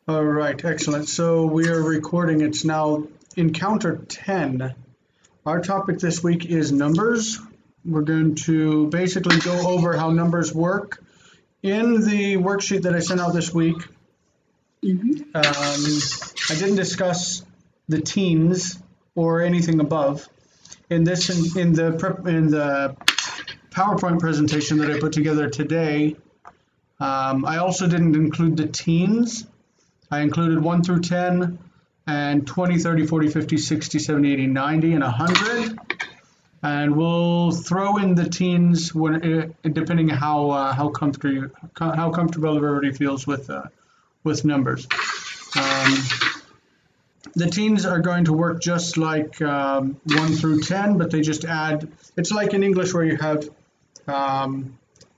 All right, excellent. So we are recording. It's now Encounter 10. Our topic this week is numbers. We're going to basically go over how numbers work. In the worksheet that I sent out this week, I didn't discuss the teens or anything above. In the PowerPoint presentation that I put together today, I also didn't include the teens. I included 1 through 10 and 20, 30, 40, 50, 60, 70, 80, 90, and 100. And we'll throw in the teens when, depending on how comfortable everybody feels with numbers. The teens are going to work just like 1 through 10, but they just add. It's like in English where you have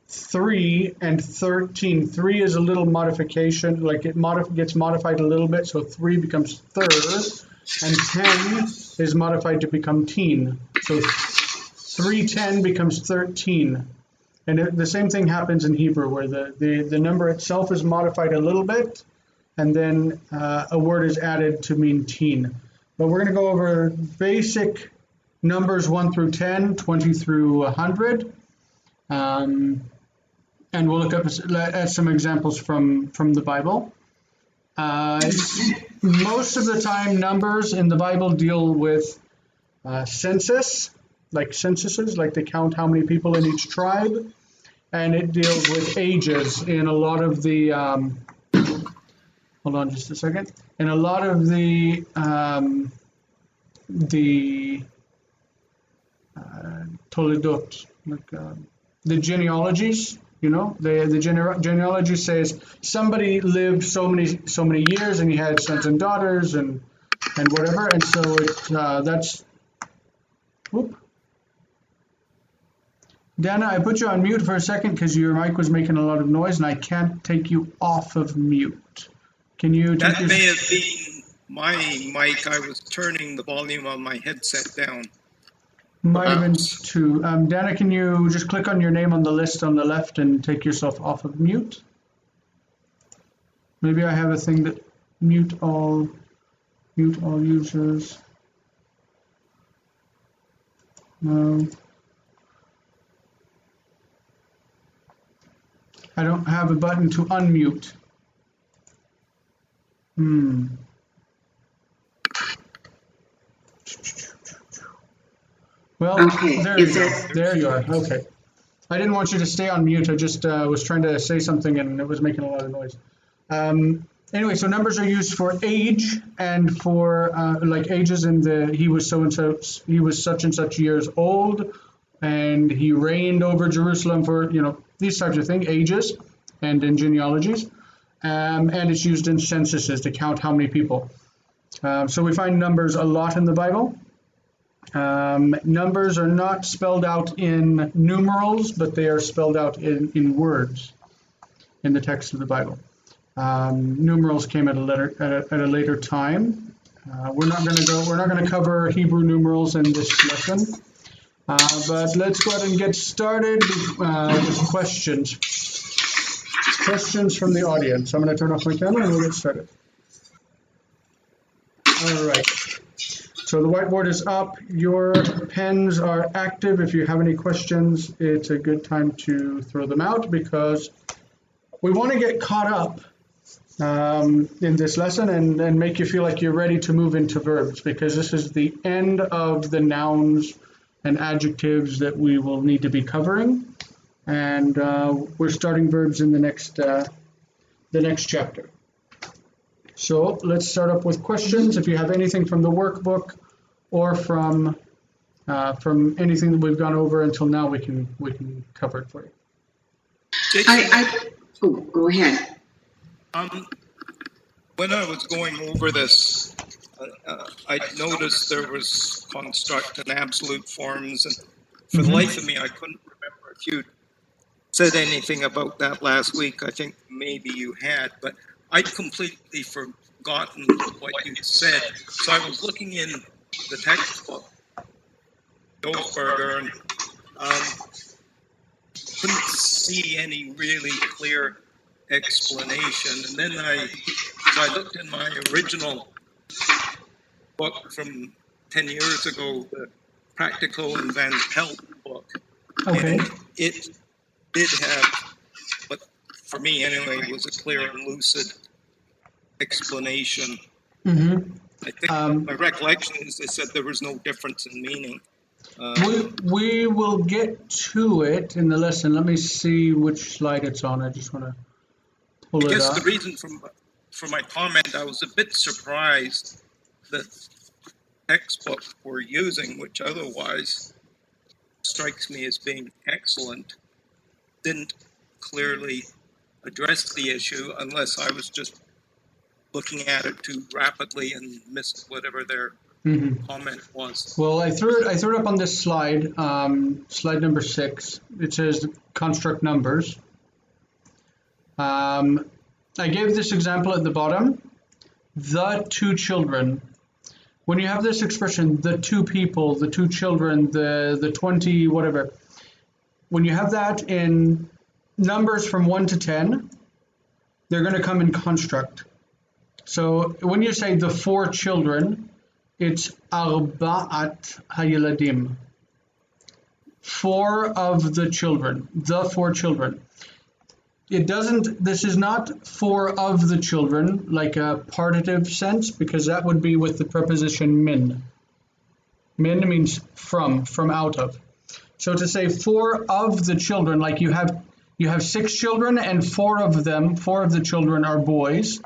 3 and 13. 3 is a little modification, like it gets modified a little bit, so 3 becomes third, and 10 is modified to become teen. So 310 becomes 13. And the same thing happens in Hebrew, where the number itself is modified a little bit, and then a word is added to mean teen. But we're going to go over basic numbers 1 through 10, 20 through 100. And we'll look at some examples from the Bible. Most of the time, numbers in the Bible deal with censuses, like they count how many people in each tribe, and it deals with ages in a lot of the. Hold on just a second. In a lot of the Toledot, like the genealogies. You know, the genealogy says somebody lived so many years, and he had sons and daughters, and whatever, and so that's. Whoop. Dana, I put you on mute for a second because your mic was making a lot of noise, and I can't take you off of mute. Can you? That may have been my mic. I was turning the volume on my headset down. Might have been too. Dana, can you just click on your name on the list on the left and take yourself off of mute? Maybe I have a thing that mute all users. No. I don't have a button to unmute. Well, okay. There you are. Okay. I didn't want you to stay on mute. I just was trying to say something and it was making a lot of noise. Anyway, so numbers are used for age and for like ages in he was so and so, he was such and such years old, and he reigned over Jerusalem for, these types of things, ages, and in genealogies. And it's used in censuses to count how many people. So we find numbers a lot in the Bible. Numbers are not spelled out in numerals, but they are spelled out in words in the text of the Bible. Numerals came at a later time. We're not going to cover Hebrew numerals in this lesson. But let's go ahead and get started with questions. Questions from the audience. I'm going to turn off my camera and we'll get started. All right. So the whiteboard is up. Your pens are active. If you have any questions, it's a good time to throw them out because we want to get caught up in this lesson and make you feel like you're ready to move into verbs, because this is the end of the nouns and adjectives that we will need to be covering. And we're starting verbs in the next chapter. So let's start up with questions. If you have anything from the workbook or from anything that we've gone over until now, we can cover it for you. Go ahead. When I was going over this, I noticed there was construct and absolute forms, and for the life of me, I couldn't remember if you said anything about that last week. I think maybe you had, but I'd completely forgotten what you said. So I was looking in the textbook, Josberger, and couldn't see any really clear explanation. And then I So I looked in my original book from 10 years ago, the Practical and Van Pelt book. Okay. And it did have, but for me anyway, was a clear and lucid explanation. Mm-hmm. I think my recollection is they said there was no difference in meaning. We will get to it in the lesson. Let me see which slide it's on. I just want to pull it up. I guess the reason for my comment, I was a bit surprised that textbook we're using, which otherwise strikes me as being excellent, didn't clearly address the issue unless I was just looking at it too rapidly and missed whatever their comment was. Well, I threw it up on this slide, slide number 6. It says construct numbers. I gave this example at the bottom. The 2 children. When you have this expression, the 2 people, the 2 children, the 20, whatever. When you have that in numbers from 1 to 10, they're going to come in construct. So when you say the 4 children, it's arba'at hayeladim. 4 of the children, the 4 children. This is not 4 of the children, like a partitive sense, because that would be with the preposition min. Min means from out of. So to say 4 of the children, like you have 6 children and 4 of the children are boys.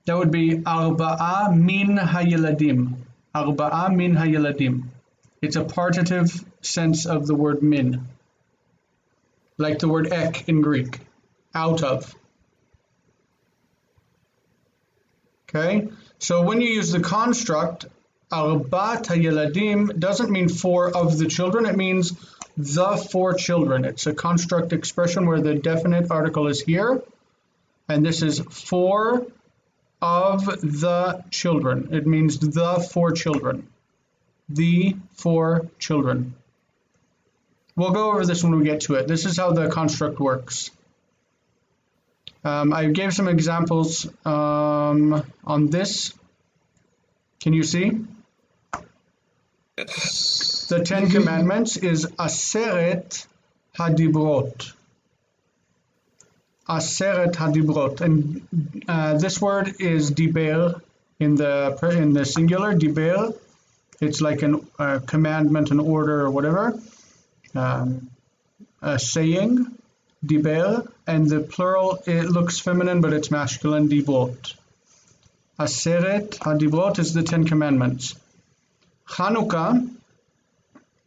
That would be arba'a min hayeladim. Arba'a min hayeladim. It's a partitive sense of the word min. Like the word ek in Greek. Out of. Okay? So when you use the construct, arba'at hayeladim doesn't mean 4 of the children. It means the 4 children. It's a construct expression where the definite article is here. And this is 4 of the children. It means the 4 children. The 4 children. We'll go over this when we get to it. This is how the construct works. I gave some examples on this. Can you see? Yes. The 10 Commandments is Aseret Hadibrot. Aseret Hadibrot. And this word is diber in the singular, diber. It's like a commandment, an order, or whatever. A saying, diber. And the plural, it looks feminine, but it's masculine, dibrot. Aseret Hadibrot is the 10 Commandments. Chanukah,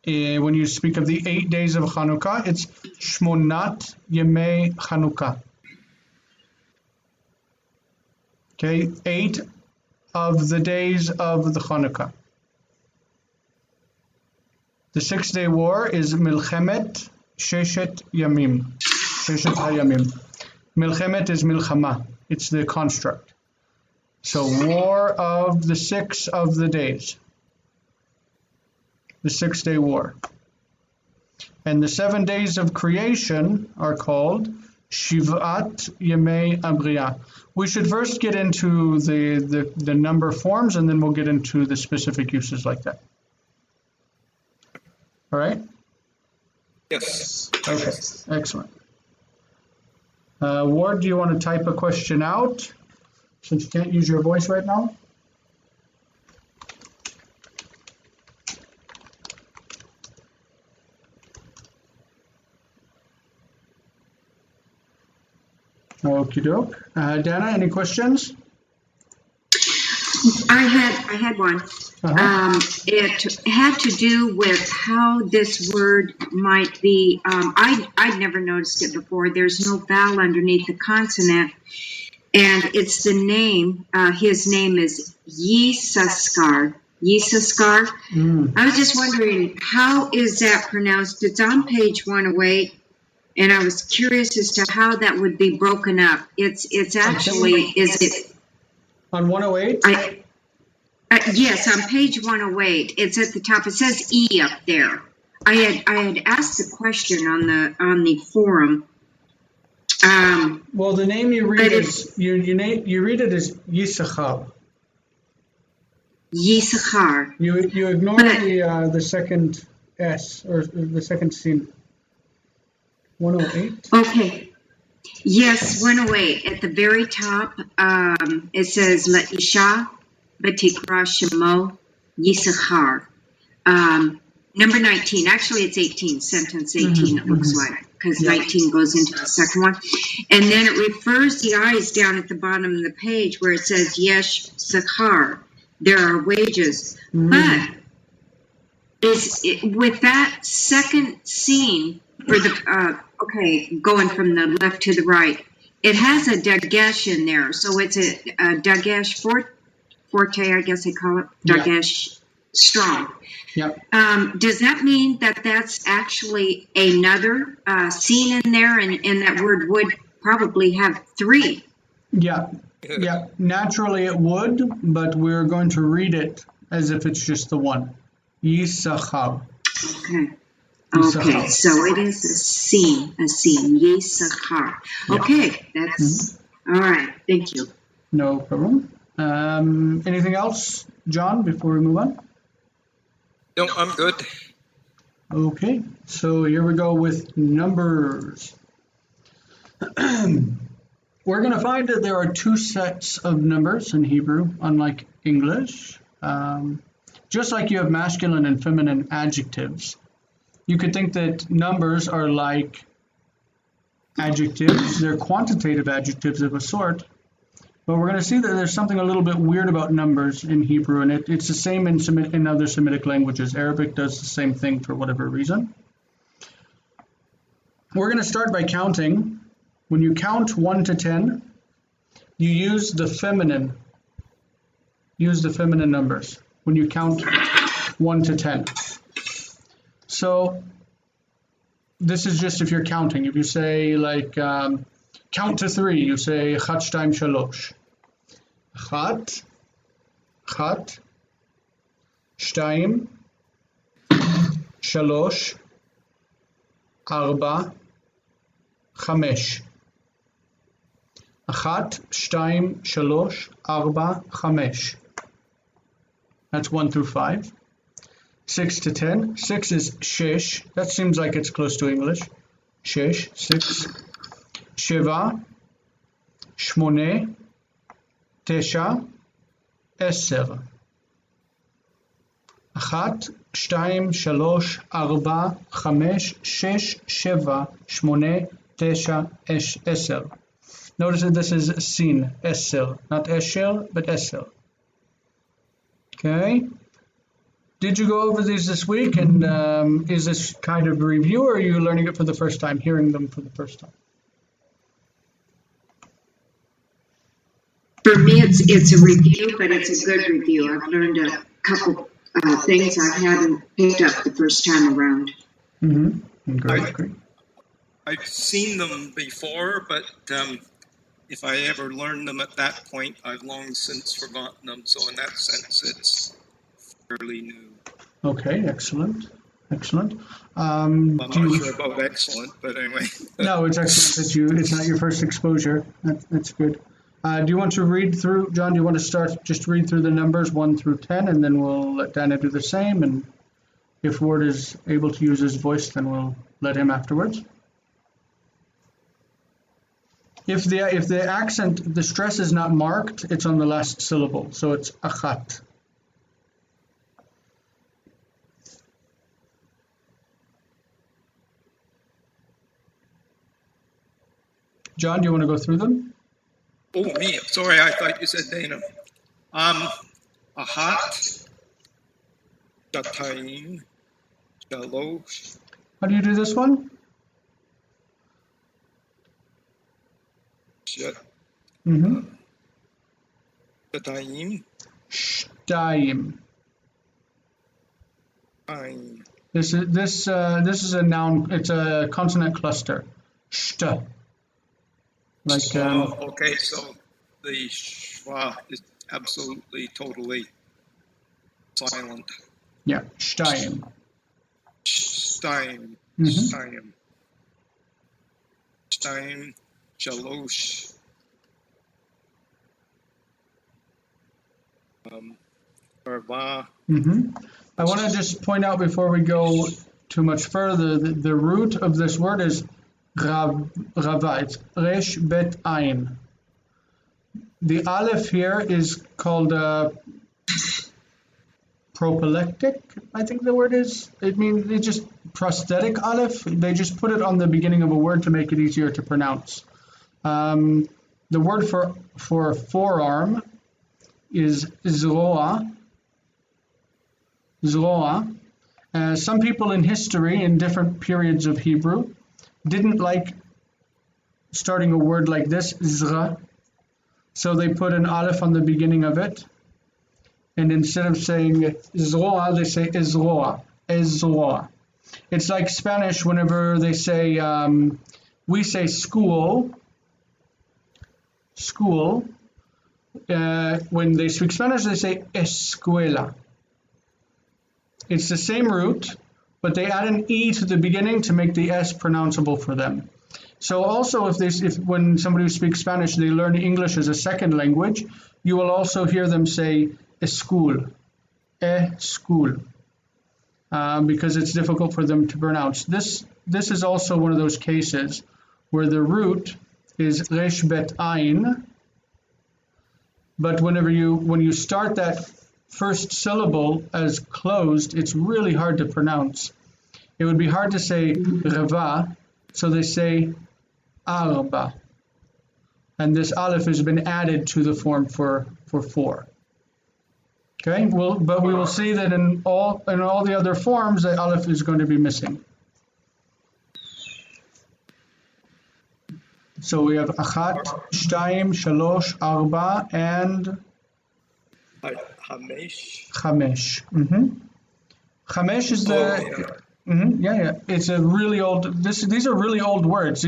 when you speak of the 8 days of Chanukah, it's Shmonat Yemei Chanukah. Okay, 8 of the days of the Chanukah. The 6-day war is Milchemet Sheshet Yamim. Sheshet Hayamim. Milchemet is Milchama. It's the construct. So war of the 6 of the days. The 6-day war. And the 7 days of creation are called Shivat Yemei Abriya. We should first get into the number forms, and then we'll get into the specific uses like that. All right? Yes. Okay, excellent. Ward, do you want to type a question out, since you can't use your voice right now? Okie doke. Dana, any questions? I had one. It had to do with how this word might be. I'd never noticed it before. There's no vowel underneath the consonant, and it's the name. His name is Yissaskar. Yissaskar. I was just wondering, how is that pronounced? It's on page 108. And I was curious as to how that would be broken up. It's actually, is it? On 108? Yes, on page 108. It's at the top. It says E up there. I had asked the question on the forum Well, the name you read But is you read it as Yisachar. Yisachar. You ignore the second S or the second scene. 108. Okay. Yes, 108. At the very top, it says La'isha Batikra Shemo Yisachar. Number 19. Actually, it's 18. Sentence 18, it looks like, because 19 goes into the second one. And then it refers the eyes down at the bottom of the page where it says Yesh Sachar. There are wages. But with that second scene, for the going from the left to the right, it has a dagesh in there. So it's a dagesh forte, I guess they call it, dagesh strong. Yep. Does that mean that that's actually another scene in there, and that word would probably have three? Yeah. Yeah. Naturally it would, but we're going to read it as if it's just the one. Yisachar. Okay. Okay, so it is a scene, Yisachar. Okay, that's all right. Thank you. No problem. Anything else, John, before we move on? No, I'm good. Okay, so here we go with numbers. We're going to find that there are two sets of numbers in Hebrew, unlike English. Just like you have masculine and feminine adjectives, you could think that numbers are like adjectives. They're quantitative adjectives of a sort. But we're going to see that there's something a little bit weird about numbers in Hebrew, and it's the same in other Semitic languages. Arabic does the same thing for whatever reason. We're going to start by counting. When you count 1 to 10, you use the feminine numbers when you count 1 to 10. So this is just if you're counting. If you say like count to 3, you say chat, shtaim, shalosh. Chat, shtaim, shalosh, arba, chamesh. Achat, shtaim, shalosh, arba, chamesh. That's 1 through 5. 6 to 10. 6 is shesh. That seems like it's close to English. Shesh, 6. Sheva, shmoneh, tesha, eser. Achat, shtaim, shalosh, arba, chamesh, shesh, sheva, shmoneh, tesha, eser. Notice that this is sin, eser, not esher, but eser. Okay. Did you go over these this week, and is this kind of a review, or are you learning it for the first time, hearing them for the first time? For me, it's a review, but it's a good review. I've learned a couple things I hadn't picked up the first time around. Mm-hmm. Great. I've seen them before, but if I ever learned them at that point, I've long since forgotten them. So in that sense, it's fairly new. Okay, excellent. I'm not sure about excellent, but anyway. No, it's excellent. It's not your first exposure. That's good. Do you want to read through, John? Do you want to just read through the numbers 1 through 10, and then we'll let Dana do the same. And if Ward is able to use his voice, then we'll let him afterwards. If the accent, the stress is not marked, it's on the last syllable, so it's achat. John, do you want to go through them? Oh, me. Sorry, I thought you said Dana. Ahat, Shataim, Shalosh. How do you do this one? Shataim. Shtaim. Aim. This is a noun. It's a consonant cluster. Shta. Like okay, so the schwa is absolutely, totally silent. Yeah, shtaim. Shtaim. Mm-hmm. Shtaim. Shalosh. Arba. I want to just point out before we go too much further that the root of this word is rava. It's resh bet ayin. The aleph here is called proleptic, I think the word is. It means it's just prosthetic aleph. They just put it on the beginning of a word to make it easier to pronounce. The word for forearm is zroa. Zroa. Some people in history, in different periods of Hebrew, didn't like starting a word like this, zra. So they put an aleph on the beginning of it. And instead of saying zroa, they say ezroa. Ezroa. It's like Spanish whenever they say, we say school. School. When they speak Spanish, they say escuela. It's the same root, but they add an E to the beginning to make the S pronounceable for them. So also if when somebody who speaks Spanish, they learn English as a second language, you will also hear them say eschool, school, because it's difficult for them to pronounce. This is also one of those cases where the root is resh bet ayin, but when you start that first syllable as closed, it's really hard to pronounce. It would be hard to say rava, so they say arba. And this aleph has been added to the form for four. Okay, but we will see that in all the other forms, the aleph is going to be missing. So we have achat, shtayim, shalosh, arba, and Hamesh. Chamesh. Chamesh is the It's a really old. These are really old words.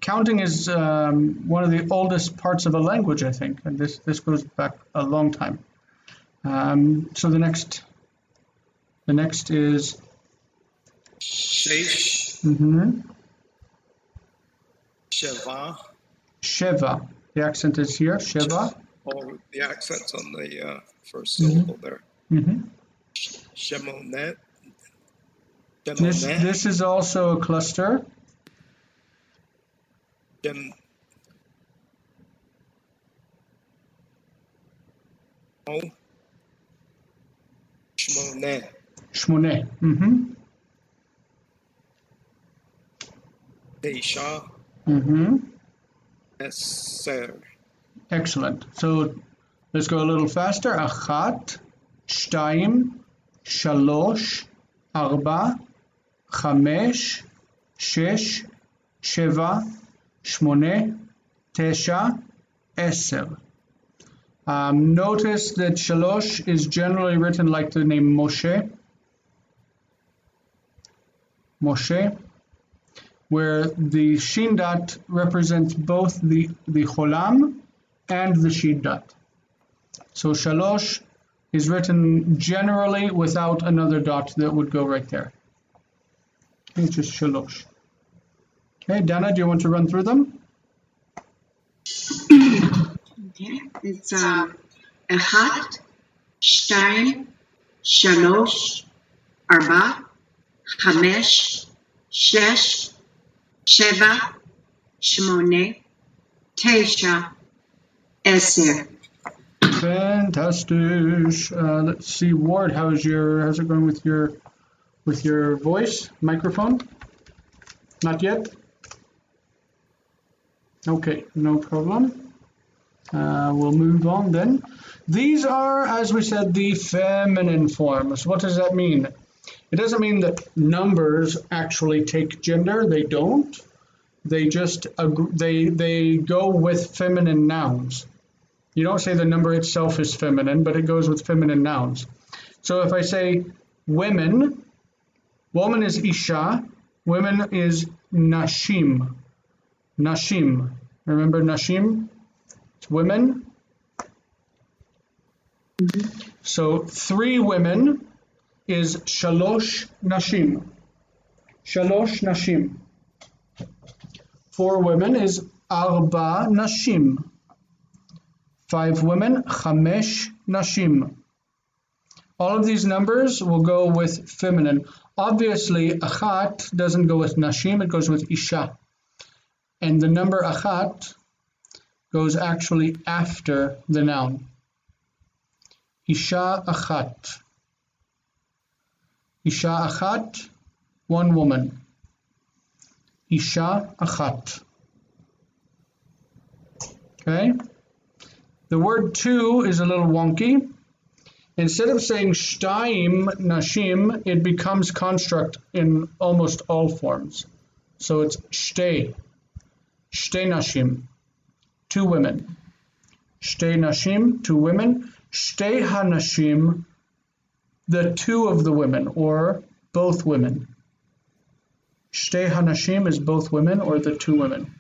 Counting is one of the oldest parts of a language, I think, and this goes back a long time. So the next is Sheish. Sheva. Sheva. The accent is here. Sheva. Oh, the accent's on the first syllable there. Shemonet. This is also a cluster. Shmoneh. Shmoneh. Deisha. Eser. Excellent. So let's go a little faster. Achat, shtayim, shalosh, arba, chamesh, shesh, sheva, shmoneh, tesha, eser. Notice that shalosh is generally written like the name Moshe. Moshe, where the shin dot represents both the cholam and the shin dot. So shalosh is written generally without another dot that would go right there. It's just shalosh. Okay, Dana, do you want to run through them? Okay, it's achat, shtayim, shalosh, arba, chamesh, shesh, sheva, shmoneh, tesha, eser. Fantastic. Let's see, Ward, how's it going with your voice microphone? Not yet? Okay, no problem. We'll move on then. These are, as we said, the feminine forms. What does that mean? It doesn't mean that numbers actually take gender. They don't. They just they go with feminine nouns. You don't say the number itself is feminine, but it goes with feminine nouns. So if I say women, woman is isha, women is nashim. Nashim. Remember nashim? It's women. So 3 women is shalosh nashim. Shalosh nashim. 4 women is Arba nashim. 5 women, chamesh nashim. All of these numbers will go with feminine. Obviously, achat doesn't go with nashim, it goes with isha. And the number achat goes actually after the noun. Isha achat. Isha achat, 1 woman. Isha achat. Okay? The word 2 is a little wonky. Instead of saying shtayim nashim, it becomes construct in almost all forms. So it's shtei nashim, 2 women. Shtei nashim, 2 women. Shtei hanashim, the 2 of the women, or both women. Shtei hanashim is both women, or the 2 women.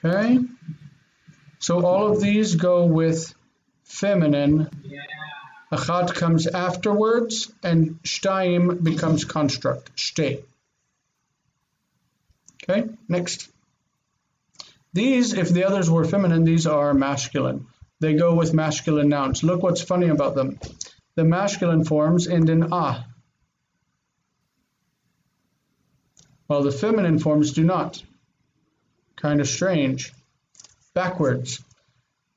Okay? So all of these go with feminine. Achat comes afterwards, and shtayim becomes construct, shtei. Okay, next. These, if the others were feminine, these are masculine. They go with masculine nouns. Look what's funny about them. The masculine forms end in a, while the feminine forms do not. Kind of strange. Backwards.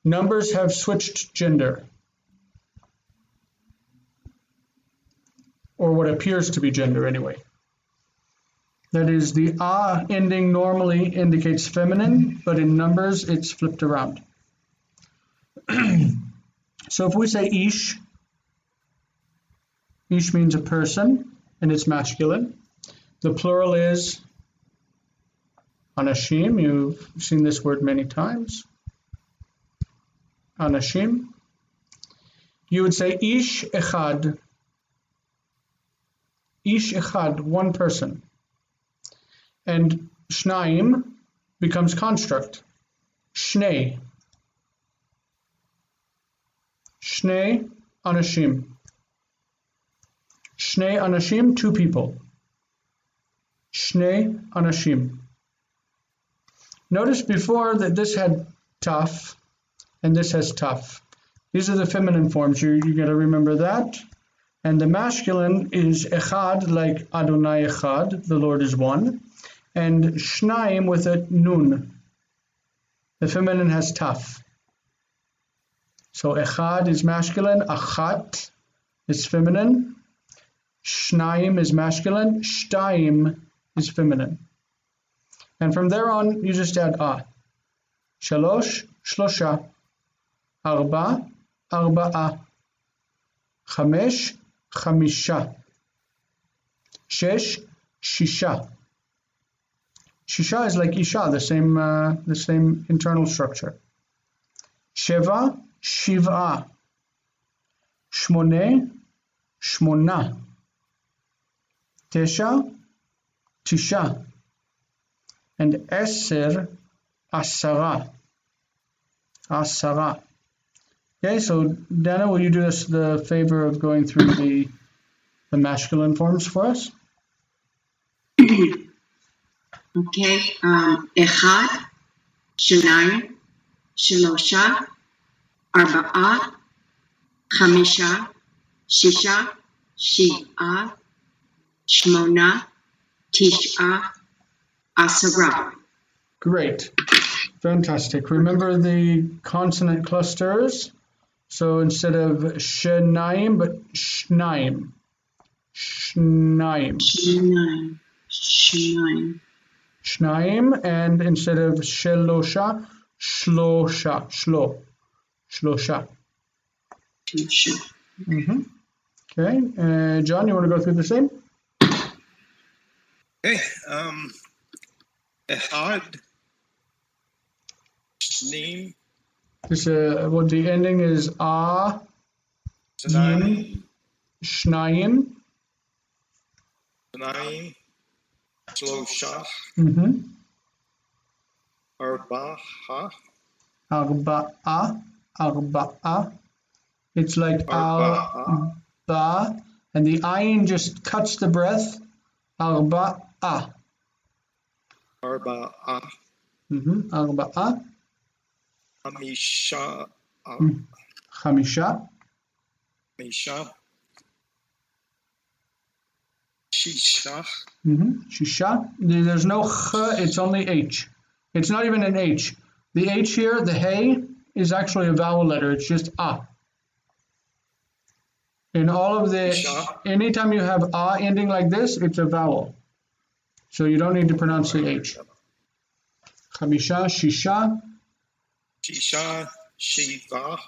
Numbers have switched gender, or what appears to be gender anyway. That is, the a ending normally indicates feminine, but in numbers it's flipped around. So if we say ish means a person, and it's masculine. The plural is anashim. You've seen this word many times. Anashim. You would say ish echad. Ish echad, 1 person. And shnaim becomes construct. Shnei. Shnei anashim. Shnei anashim, 2 people. Shnei anashim. Notice before that this had taf, and this has taf. These are the feminine forms. You got to remember that. And the masculine is echad, like Adonai echad, the Lord is one. And shnaim with a nun. The feminine has taf. So echad is masculine, achat is feminine, shnaim is masculine, shtayim is feminine. And from there on, you just add a. Shalosh, shlosha. Arba, arba'a. Chamesh, chamisha. Shesh, shisha. Shisha is like isha, the same internal structure. Sheva, shiv'a. Shmoneh, shmona. Tesha, tisha. And eser, asara. Asara. Okay, so Dana, will you do us the favor of going through the masculine forms for us? Okay, echad, shnayim, shlosha, arba'a, chamisha, shisha, shiv'a, shmona, tish'a, asara. Great. Fantastic. Remember the consonant clusters. So instead of shnaim, but shnaim. Shnaim. Shnaim. Shnaim. Shnaim, and instead of shelosha, shlosha. Shlo. Shlosha. Mm-hmm. Okay. John, you want to go through the same? Okay. Ehad. Shneim. This what the ending is a, Shnayim. shnayim. Shnayim. Shlosha. Mm-hmm. Arba'a. Arba'a. Arba'a. It's like Arba'a. ba, and the ayin just cuts the breath. Arba'a. Arba'a. ארבעה. חמישה. חמישה. חמישה. שישה. שישה. There's no ch, it's only h. It's not even an h. The h here, the hey, is actually a vowel letter. It's just a. In all of the, anytime you have a ending like this, it's a vowel. So you don't need to pronounce the h. Chamisha, shisha. Shisha, shiva.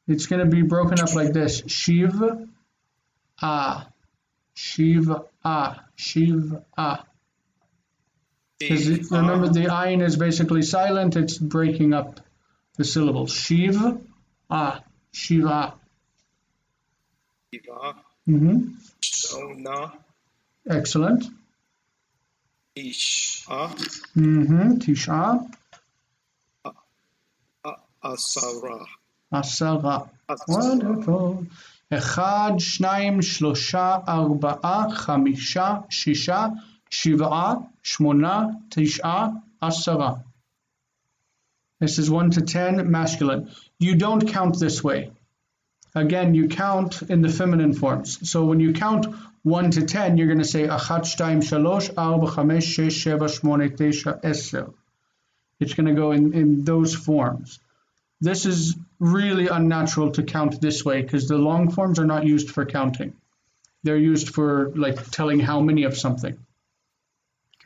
It's going to be broken up like this. Shiv, a. Shiv, a. Shiv, a. Because remember, the ayin is basically silent. It's breaking up the syllables. Shiv, a. Shiva. Shiva. Shona. Excellent. Tisha. Tisha. Asara. Asara. Wonderful. אחד, שניים, שלושה, ארבעה, חמישה, שישה, שבעה, שמונה, תשעה, עשרה. This is 1 to 10, masculine. You don't count this way. Again, you count in the feminine forms. So when you count 1 to 10, you're going to say 1, 2, 3, 4, 5, 6, 7, 8, 9, 10. It's going to go in those forms. This is really unnatural to count this way because the long forms are not used for counting. They're used for like telling how many of something.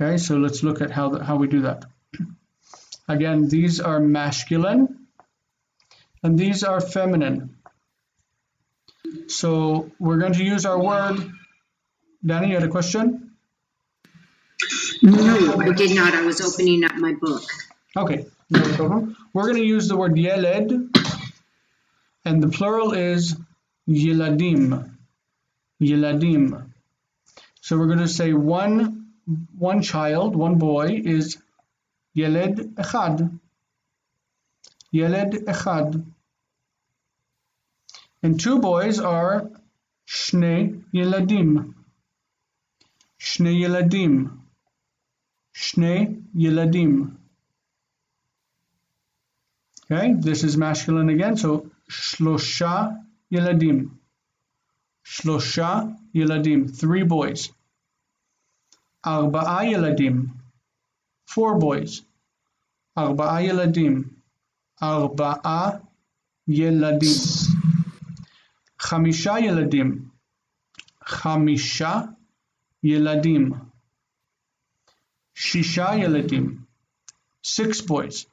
Okay, so let's look at how we do that. Again, these are masculine and these are feminine. So we're going to use our word. Danny, you had a question? No, I did not. I was opening up my book. Okay, no problem. We're going to use the word yeled, and the plural is yeladim. Yeladim. So we're going to say one child, one boy is yeled echad. Yeled echad. And two boys are shnei yeladim. Shnei yeladim. Shnei yeladim. Okay, this is masculine again, so shlosha yeladim. Shlosha yeladim, 3 boys. Arba'a yeladim, 4 boys. Arba'a yeladim. Arba'a yeladim. Chamisha yeladim. Chamisha yeladim. Shisha yeladim. 6 boys.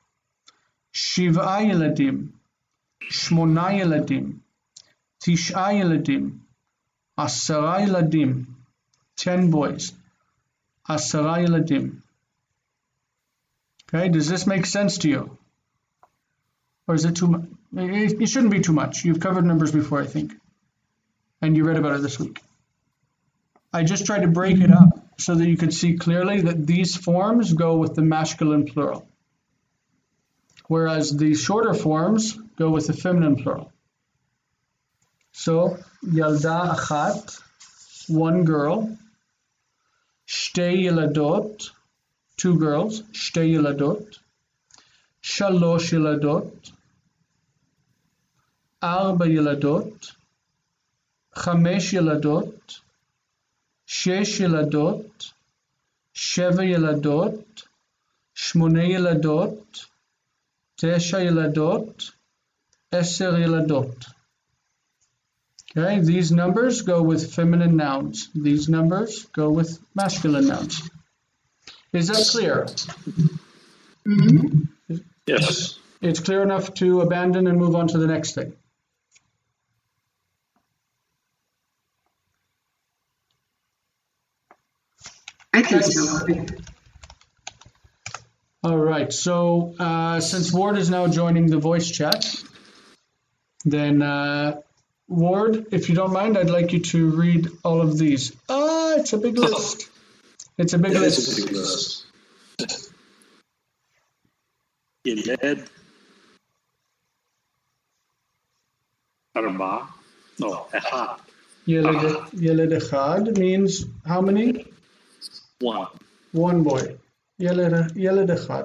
Shiv'a yeladim. Shmona yeladim. Tish'a yeladim. Asara yeladim. 10 boys. Asara yeladim. Okay, does this make sense to you? Or is it too much? It shouldn't be too much. You've covered numbers before, I think. And you read about it this week. I just tried to break it up so that you could see clearly that these forms go with the masculine plural, whereas the shorter forms go with the feminine plural. So, yalda achat, 1 girl. Shtei yeladot, 2 girls. Shtei yeladot. Shalosh yeladot. Arba yeladot. Chamesh yeladot. Shesh yeladot. Sheva yeladot. Shmone yeladot. Tesha yeladot. Eser yeladot. Okay, these numbers go with feminine nouns. These numbers go with masculine nouns. Is that clear? Yes. It's clear enough to abandon and move on to the next thing. I think so. All right, so since Ward is now joining the voice chat, then Ward, if you don't mind, I'd like you to read all of these. It's a big list. It's a big list. It's a big list. Yeled. Arba. No, echad. Yeled echad means how many? 1. 1 boy. ילד אחד.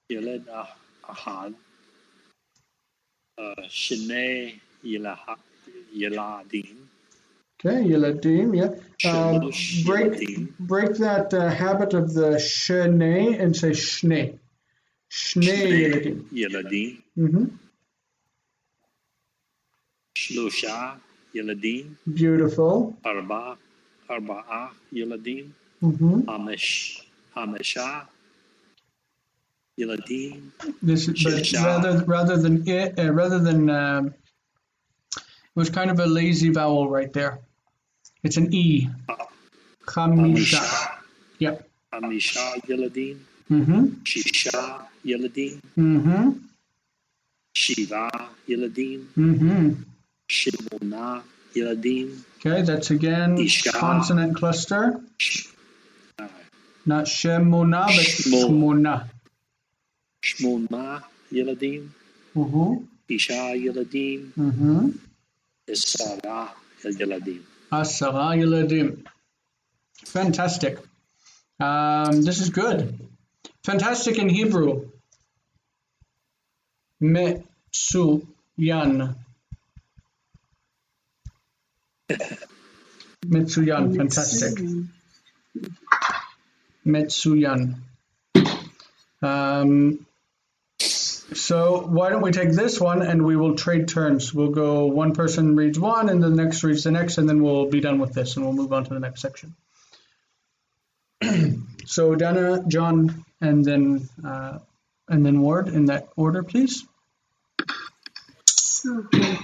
ילד אחד. שני ילדים. Okay, ילדים, yeah. שלוש ילדים. Break that habit of the shne and say shne. Shne ילדים. ילדים. שלושה ילדים. Beautiful. ארבעה ילדים. חמישה ילדים. This is, but rather than it was kind of a lazy vowel right there. It's an E. Chamisha. Yep. חמישה ילדים. שישה ילדים. שבעה ילדים. שמונה ילדים. Okay, that's again consonant cluster. Not shemona, but shmona. שמונה ילדים. תשעה ילדים. 10 ילדים. 10 ילדים. Fantastic. This is good. Fantastic in Hebrew. Metsuyan. Metsuyan. Fantastic. Metsuyan. So why don't we take this one and we will trade turns. We'll go one person reads one and the next reads the next, and then we'll be done with this and we'll move on to the next section. So Dana, John, and then Ward in that order, please. Okay.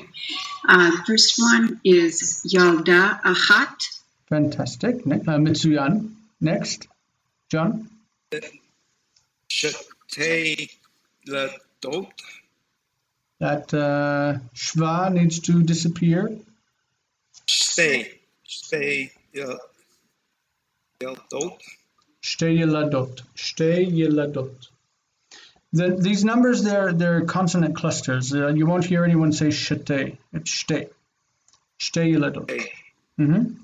First one is Yalda Achat. Fantastic. Mitsuyan. Next, John. Shetei Ladot. That shva needs to disappear. Shtei Yaldot. Shtei Yeladot. Shtei Yeladot. These numbers, they're consonant clusters. You won't hear anyone say shetei. It's shtei. Shtei Yeladot.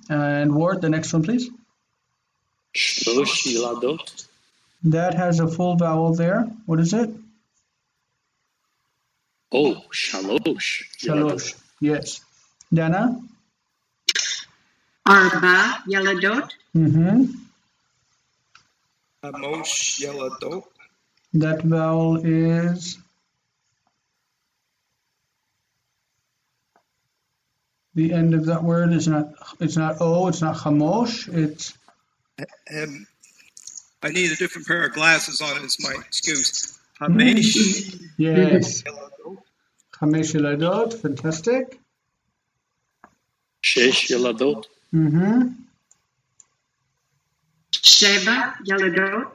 And Ward, the next one, please. שלוש ילדות. That has a full vowel there. What is it? Oh, shalosh. Shalosh. Yes. Dana? Arba Yaladot. Amosh Yeladot. That vowel is the end of that word is not. It's not o. It's not chamosh. It's. I need a different pair of glasses on. Is my excuse. Hamesh. Yes. Hamesh Yeladot. Fantastic. שש ילדות. Sheva Yaladot.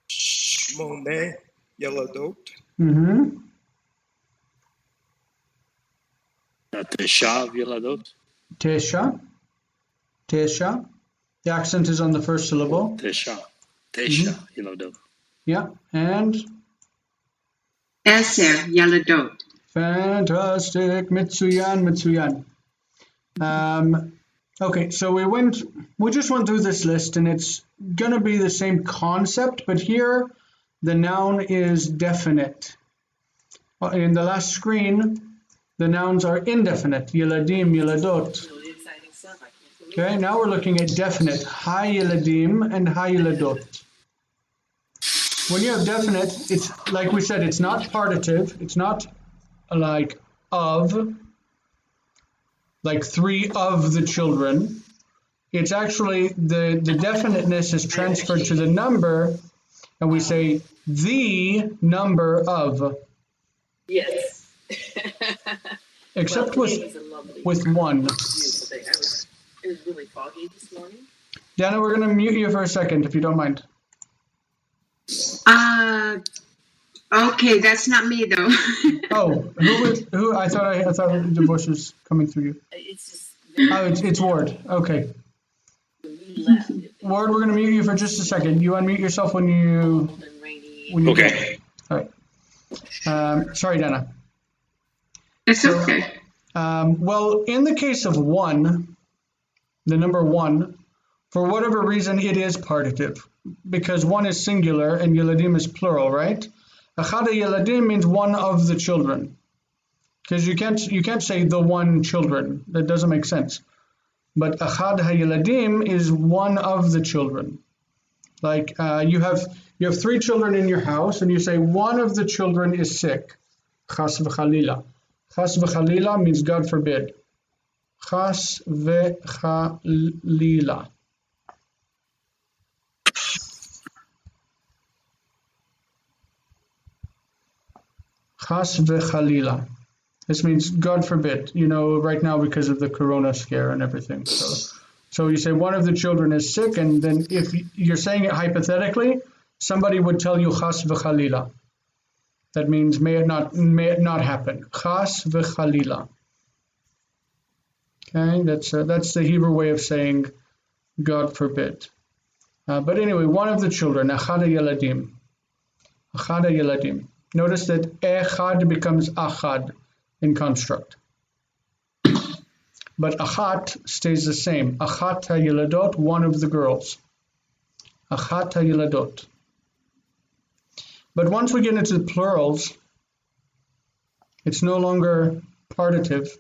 Shmone Yeladot. תשע ילדות. Tesha. Tesha. The accent is on the first syllable. תשע ילדות. Yeah. And. Eser Yaladot. Fantastic. Mitsuyan. Okay, so we just went through this list and it's gonna be the same concept, but here the noun is definite. In the last screen, the nouns are indefinite. Yeladim, yeladot. Okay, now we're looking at definite. Ha yeladim and ha yeladot. When you have definite, it's like we said, it's not partitive. It's not like of, like 3 of the children. It's actually the definiteness is transferred to the number, and we say the number of. Yes. Except well, with 1. It was really foggy this morning. Dana, we're going to mute you for a second, if you don't mind. Okay, that's not me though. Oh, who? I thought the voice was coming through you. It's just. Oh, it's Ward. Okay. When you left, Ward, we're going to mute you for just a second. You unmute yourself when you. Okay. All right. Sorry, Dana. It's okay. Well, in the case of 1, the number 1, For whatever reason, it is partitive, because one is singular and Yeladim is plural, right? Achad Yeladim means one of the children, because you can't say the one children. That doesn't make sense. But Achad HaYeladim is one of the children. Like you have 3 children in your house, and you say one of the children is sick. Chas v'chalila. Chas v'chalila means God forbid. Chas v'chalila. Chas v'chalila. This means God forbid, right now because of the corona scare and everything. So you say one of the children is sick, and then if you're saying it hypothetically, somebody would tell you chas v'chalila. That means may it not happen. Chas v'chalila. Okay, that's the Hebrew way of saying God forbid. But anyway, one of the children, achad yeladim. Achad yeladim. Notice that echad becomes achad in construct. But achat stays the same. Achat ha-yeladot, one of the girls. Achat ha-yeladot. But once we get into the plurals, it's no longer partitive.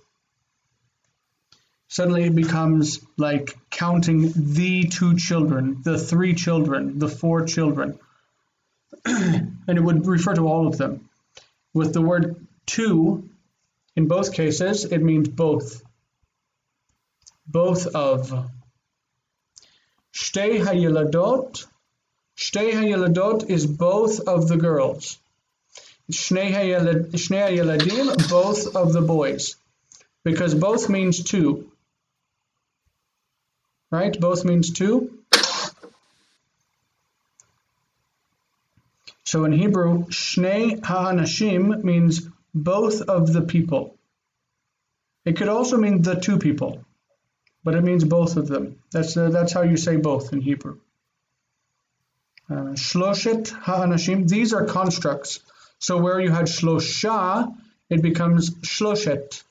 Suddenly it becomes like counting the 2 children, the 3 children, the 4 children. And it would refer to all of them. With the word 2, in both cases, it means both. Both of. Shtei hayeladot. Shtei hayeladot is both of the girls. Shnei hayeladim, both of the boys. Because both means 2. Right? Both means 2. So in Hebrew, Shnei ha'anashim means both of the people. It could also mean the 2 people, but it means both of them. That's how you say both in Hebrew. Shloshet ha'anashim, these are constructs. So where you had shlosha, it becomes shloshet.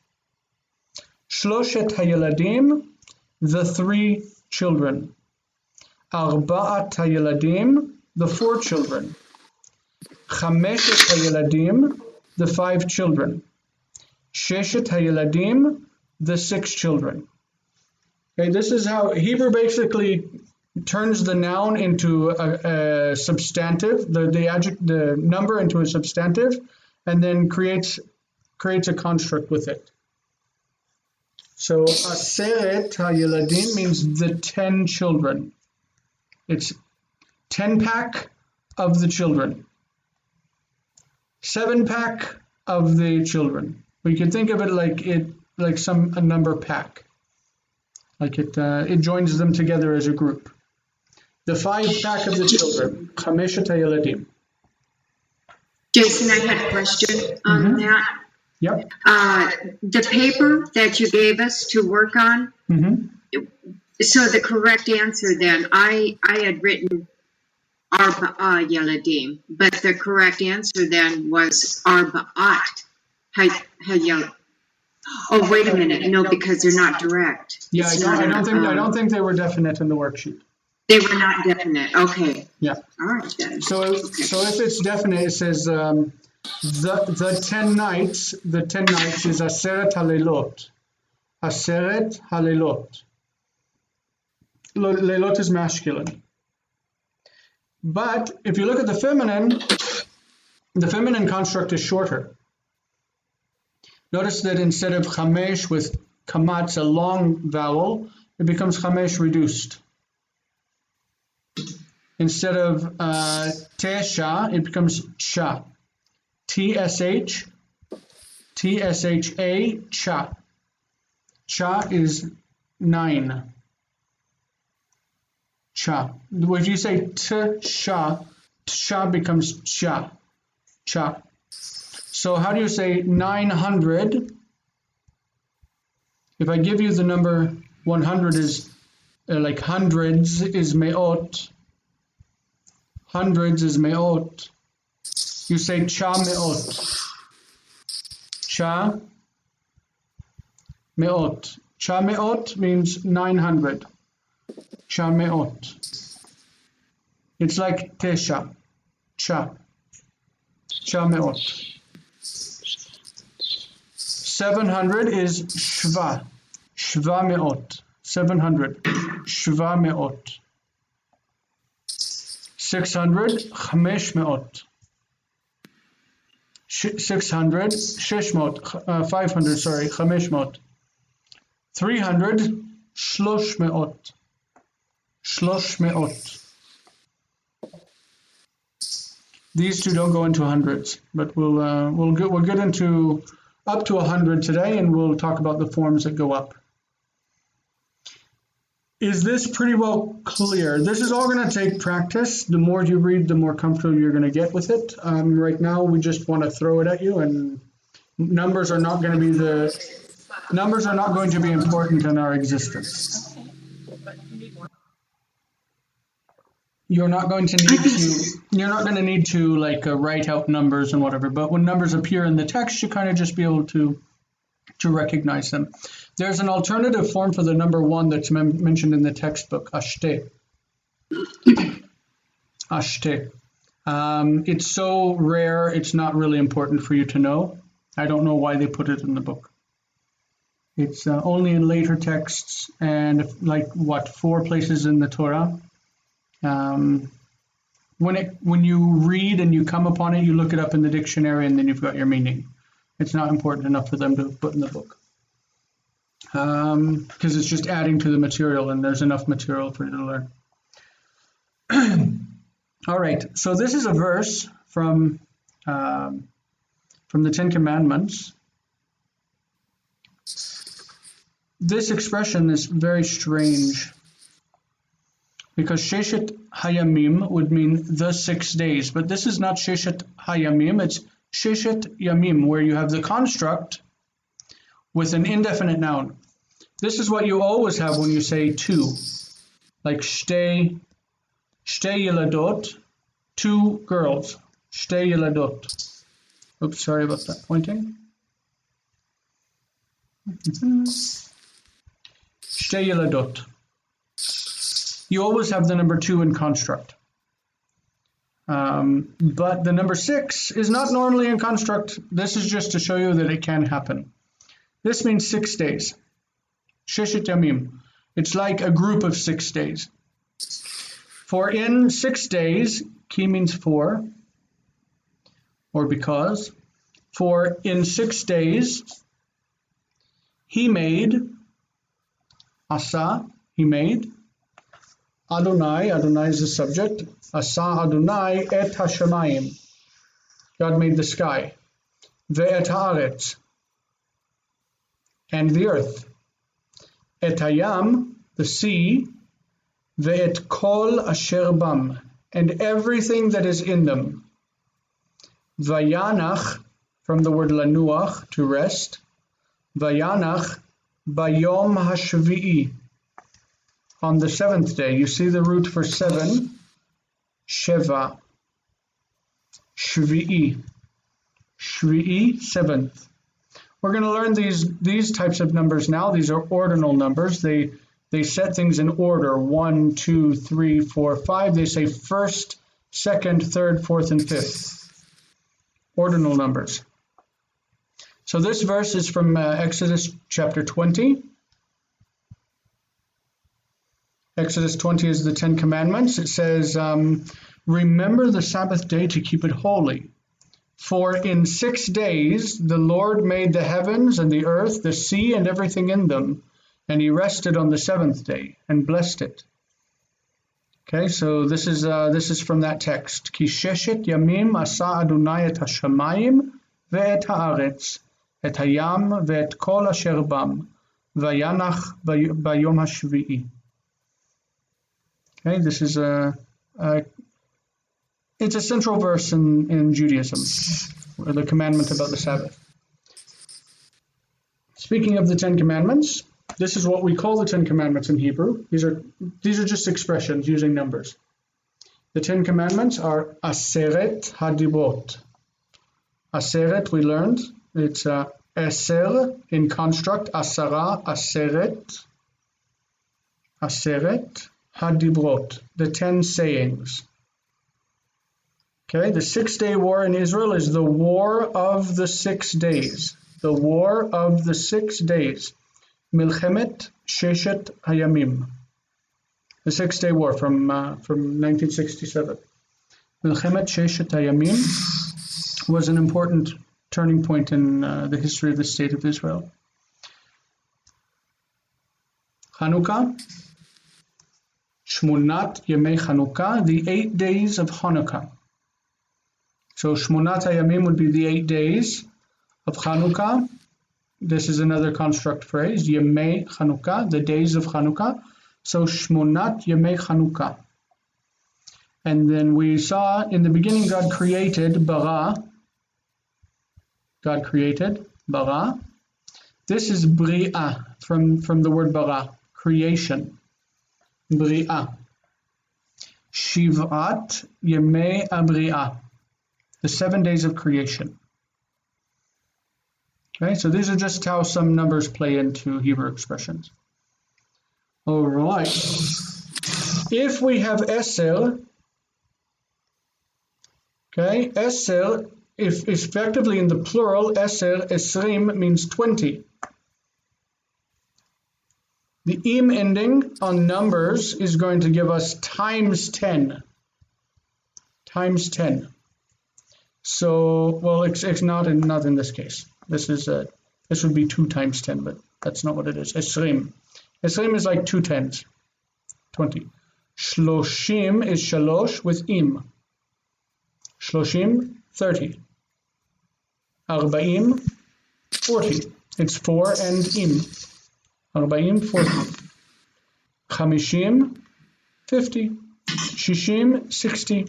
Shloshet hayeladim, the 3 children. Arba'at hayeladim, the 4 children. Chameshet hayeladim, the 5 children. Sheshet hayeladim, the 6 children. Okay, this is how Hebrew basically turns the noun into a substantive, the number into a substantive, and then creates a construct with it. So aseret hayeladim means the 10 children. It's 10-pack of the children. 7-pack of the children. We can think of it like a number pack. Like it joins them together as a group. The 5-pack of the children. Chameshet hayeladim. Jason, I had a question on that. Yep. The paper that you gave us to work on, so the correct answer then, I had written Arba'a Yeladim, but the correct answer then was Arba'at Hayeladim. Oh, wait a minute. No, because they're not direct. Yeah, I don't think they were definite in the worksheet. They were not definite. Okay. Yeah. All right then. So if it's definite, it says the 10 nights. The 10 nights is aseret halelot. Aseret halelot. Lelot is masculine. But if you look at the feminine construct is shorter. Notice that instead of chamesh with kamatz, a long vowel, it becomes chamesh reduced. Instead of tesha, it becomes cha. TSH, TSHA, cha. Cha is 9. Cha. If you say t-sha, t-sha becomes cha. Cha. So how do you say 900? If I give you the number 100 is like hundreds is me'ot. Hundreds is me'ot. You say cha me'ot. Cha me'ot. Cha me'ot means 900. Chameot. It's like tesha. Chameot. 700 is shva. Shvameot. 700. Shvameot. 600. Chameshmeot. 600. Sheshmot. 500. Sorry. Chameshmot. 300. Shloshmeot. Shloshmeot. These two don't go into hundreds, but we'll get into up to 100 today, and we'll talk about the forms that go up. Is this pretty well clear? This is all going to take practice. The more you read, the more comfortable you're going to get with it. Right now, we just want to throw it at you, and numbers are not going to be important in our existence. You're not going to need to like write out numbers and whatever, but when numbers appear in the text, you kind of just be able to recognize them. There's an alternative form for the number 1 that's mentioned in the textbook, ashte. Ashte. It's so rare, it's not really important for you to know. I don't know why they put it in the book. It's only in later texts and 4 places in the Torah. When you read and you come upon it, you look it up in the dictionary and then you've got your meaning. It's not important enough for them to put in the book. Because it's just adding to the material and there's enough material for you to learn. All right, so this is a verse from the Ten Commandments. This expression is very strange because Sheshet Hayamim would mean the 6 days, but this is not Sheshet Hayamim, it's Sheshet Yamim, where you have the construct with an indefinite noun. This is what you always have when you say 2, like Shtei Yeladot, 2 girls, Shtei Yeladot. Oops, sorry about that pointing. Shtei Yeladot. You always have the number 2 in construct. But the number 6 is not normally in construct. This is just to show you that it can happen. This means 6 days. Sheshet Yamim. It's like a group of 6 days. For in 6 days, ki means for, or because. For in 6 days, he made, asa, he made, Adonai is the subject, asa Adonai et hashamayim, God made the sky, ve'et haaretz, and the earth, et hayam, the sea, ve'et kol asher bam, and everything that is in them, vayanach, from the word lanuach, to rest, vayanach, bayom hashvi'i, on the 7th day. You see the root for 7, sheva, shvi'i, 7th. We're going to learn these types of numbers now. These are ordinal numbers. They set things in order, 1, 2, 3, 4, 5. They say 1st, 2nd, 3rd, 4th, and 5th. Ordinal numbers. So this verse is from Exodus chapter 20. Exodus 20 is the 10 Commandments. It says, remember the Sabbath day to keep it holy. For in 6 days the Lord made the heavens and the earth, the sea, and everything in them, and he rested on the 7th day and blessed it. Okay, so this is from that text. Ki sheshet yamim asa Adonai et hashamayim ve'et haaretz, et hayam ve'et kol asher bam, vayanach bayom hashvi'i. Okay, this is it's a central verse in Judaism, the commandment about the Sabbath. Speaking of the 10 Commandments, this is what we call the 10 Commandments in Hebrew. These are just expressions using numbers. The 10 Commandments are Aseret Hadibot. Aseret, we learned, it's Eser in construct, Asara, Aseret. Aseret Hadibrot, the 10 sayings. Okay, the 6-day war in Israel is the war of the 6 days. The war of the 6 days. Milchemet Sheshet Hayamim. The 6-day war from 1967. Milchemet Sheshet Hayamim was an important turning point in the history of the state of Israel. Hanukkah, Shmonat Yemei Hanukkah, the 8 days of Hanukkah. So Shmonat Hayamim would be the 8 days of Hanukkah. This is another construct phrase, Yemei Hanukkah, the days of Hanukkah. So Shmonat Yemei Hanukkah. And then we saw in the beginning God created bara. God created bara. This is bri'ah from the word bara, creation. Bri'ah. Shiv'at Yemei Abri'ah, the 7 days of creation. Okay, so these are just how some numbers play into Hebrew expressions. All right. If we have Esel, okay, Esel, if effectively in the plural, Esel, Esrim means 20. The im ending on numbers is going to give us times 10. Times 10. So, well, it's not in this case. This would be 2 times 10, but that's not what it is. Esrim. Esrim is like 2 tens. 20. Shloshim is shalosh with im. Shloshim, 30. Arba'im, 40. It's 4 and im. Arba'im, 40. Chamishim, 50. Shishim, 60.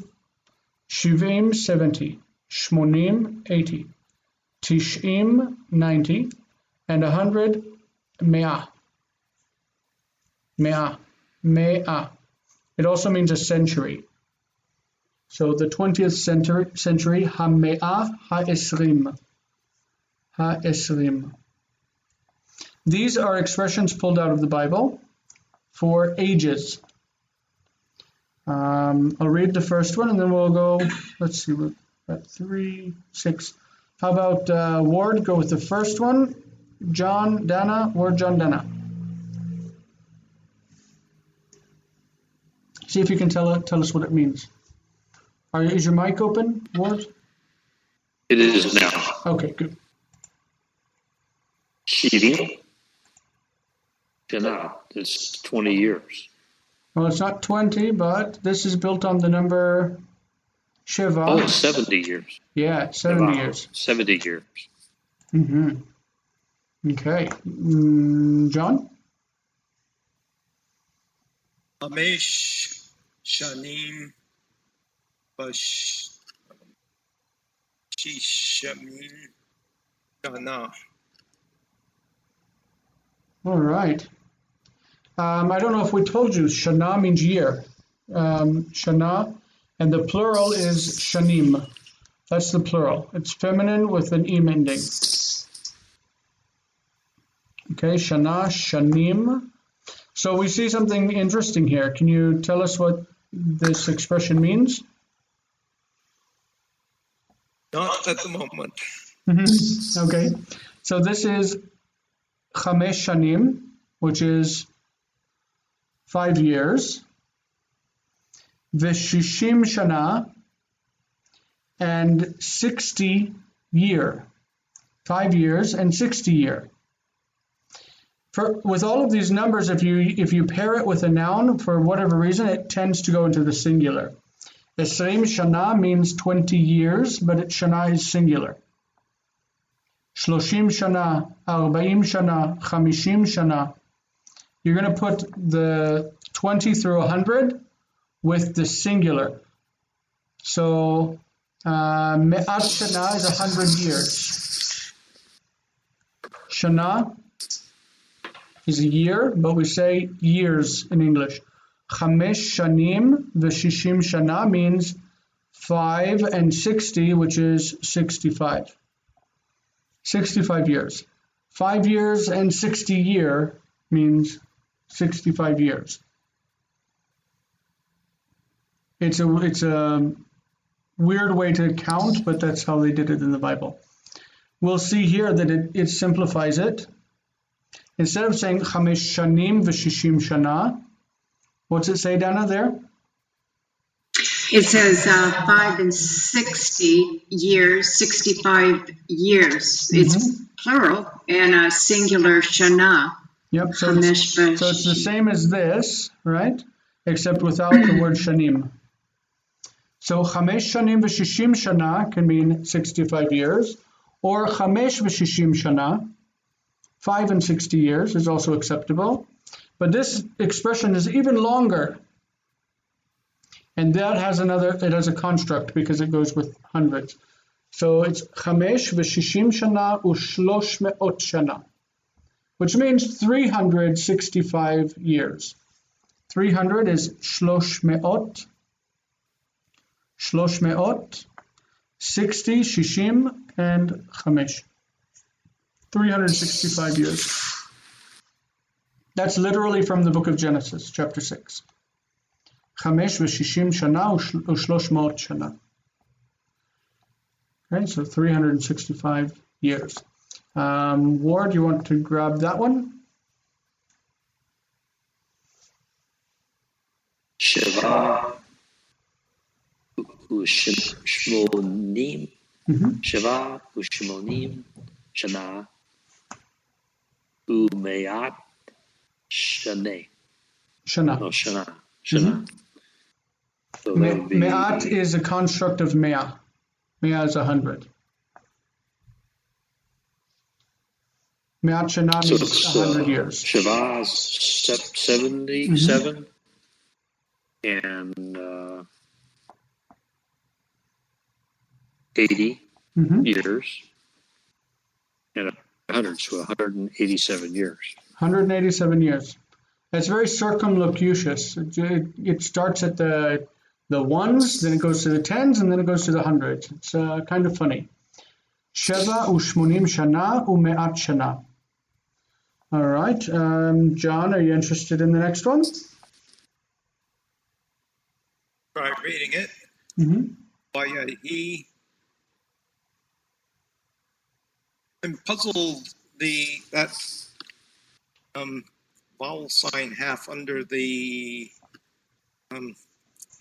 Shivim, 70. Shmonim, 80. Tish'im, 90. And 100, me'ah. Me'ah. Me'ah. It also means a century. So the 20th century, ha-me'ah, ha-esrim. Ha-esrim. These are expressions pulled out of the Bible for ages. I'll read the first one and then we'll go, let's see, we're at 3, 6. How about Ward, go with the first one. John, Dana, Ward, John, Dana. See if you can tell us what it means. Is your mic open, Ward? It is now. Okay, good. Shirim. Shana. It's 20 years. Well, it's not 20, but this is built on the number Sheva. Oh, 70 years. Yeah, 70 Wow. years. 70 years. Mm-hmm. Okay. John? Hamesh Shanim Shishamin Shana. All right. I don't know if we told you, Shana means year. Shana, and the plural is Shanim. That's the plural. It's feminine with an im ending. Okay, Shana, Shanim. So we see something interesting here. Can you tell us what this expression means? Not at the moment. Okay, so this is Chamesh Shanim, which is 5 years. Veshishim Shana, and 60 year. 5 years and 60 year. With all of these numbers, if you pair it with a noun, for whatever reason, it tends to go into the singular. Esrim Shana means 20 years, but Shana is singular. Shloshim Shana, Arba'im Shana, Chamishim Shana. You're going to put the 20 through 100 with the singular. So, Me'at Shana is 100 years. Shana is a year, but we say years in English. Chamesh Shanim, Veshishim Shana means 5 and 60, which is 65. 65 years. 5 years and 60 year means 65 years. It's a weird way to count, but that's how they did it in the Bible. We'll see here that it simplifies it. Instead of saying Chamesh Shanim v'Shishim Shana, what's it say, Dana, there? It says 5 and 60 years, 65 years. It's plural and a singular shana. Yep, so it's the same as this, right? Except without the word shanim. So Chamesh Shanim v'Shishim Shana can mean 65 years, or Chamesh v'Shishim Shana, 5 and 60 years is also acceptable. But this expression is even longer. And that has it has a construct because it goes with hundreds. So it's Chamesh v'Shishim Shana u'Shlosh Me'ot Shana, which means 365 years. 300 is Shlosh Me'ot, 60, Shishim, and Chamesh. 365 years. That's literally from the book of Genesis, chapter 6. Chamesh v'Shishim Shana u'Shlosh Me'ot Shana. Okay, so 365 years. Ward, you want to grab that one? Sheva u'Shmonim. Sheva u'Shmonim Shana u'Me'at Shana. Shana. Oh, Shana. Shana. So Me'at is a construct of Me'ah. Me'ah is 100. Me'at Shana means 100 years. Sheva is 77 and 80 years, and 100, so 187 years. 187 years. It's very circumlocucious. It starts at the ones, then it goes to the tens, and then it goes to the hundreds. It's kind of funny. Sheva u'Shmonim Shana u'Me'at Shana. All right. John, are you interested in the next one? Try reading it. I'm puzzled that vowel sign half under the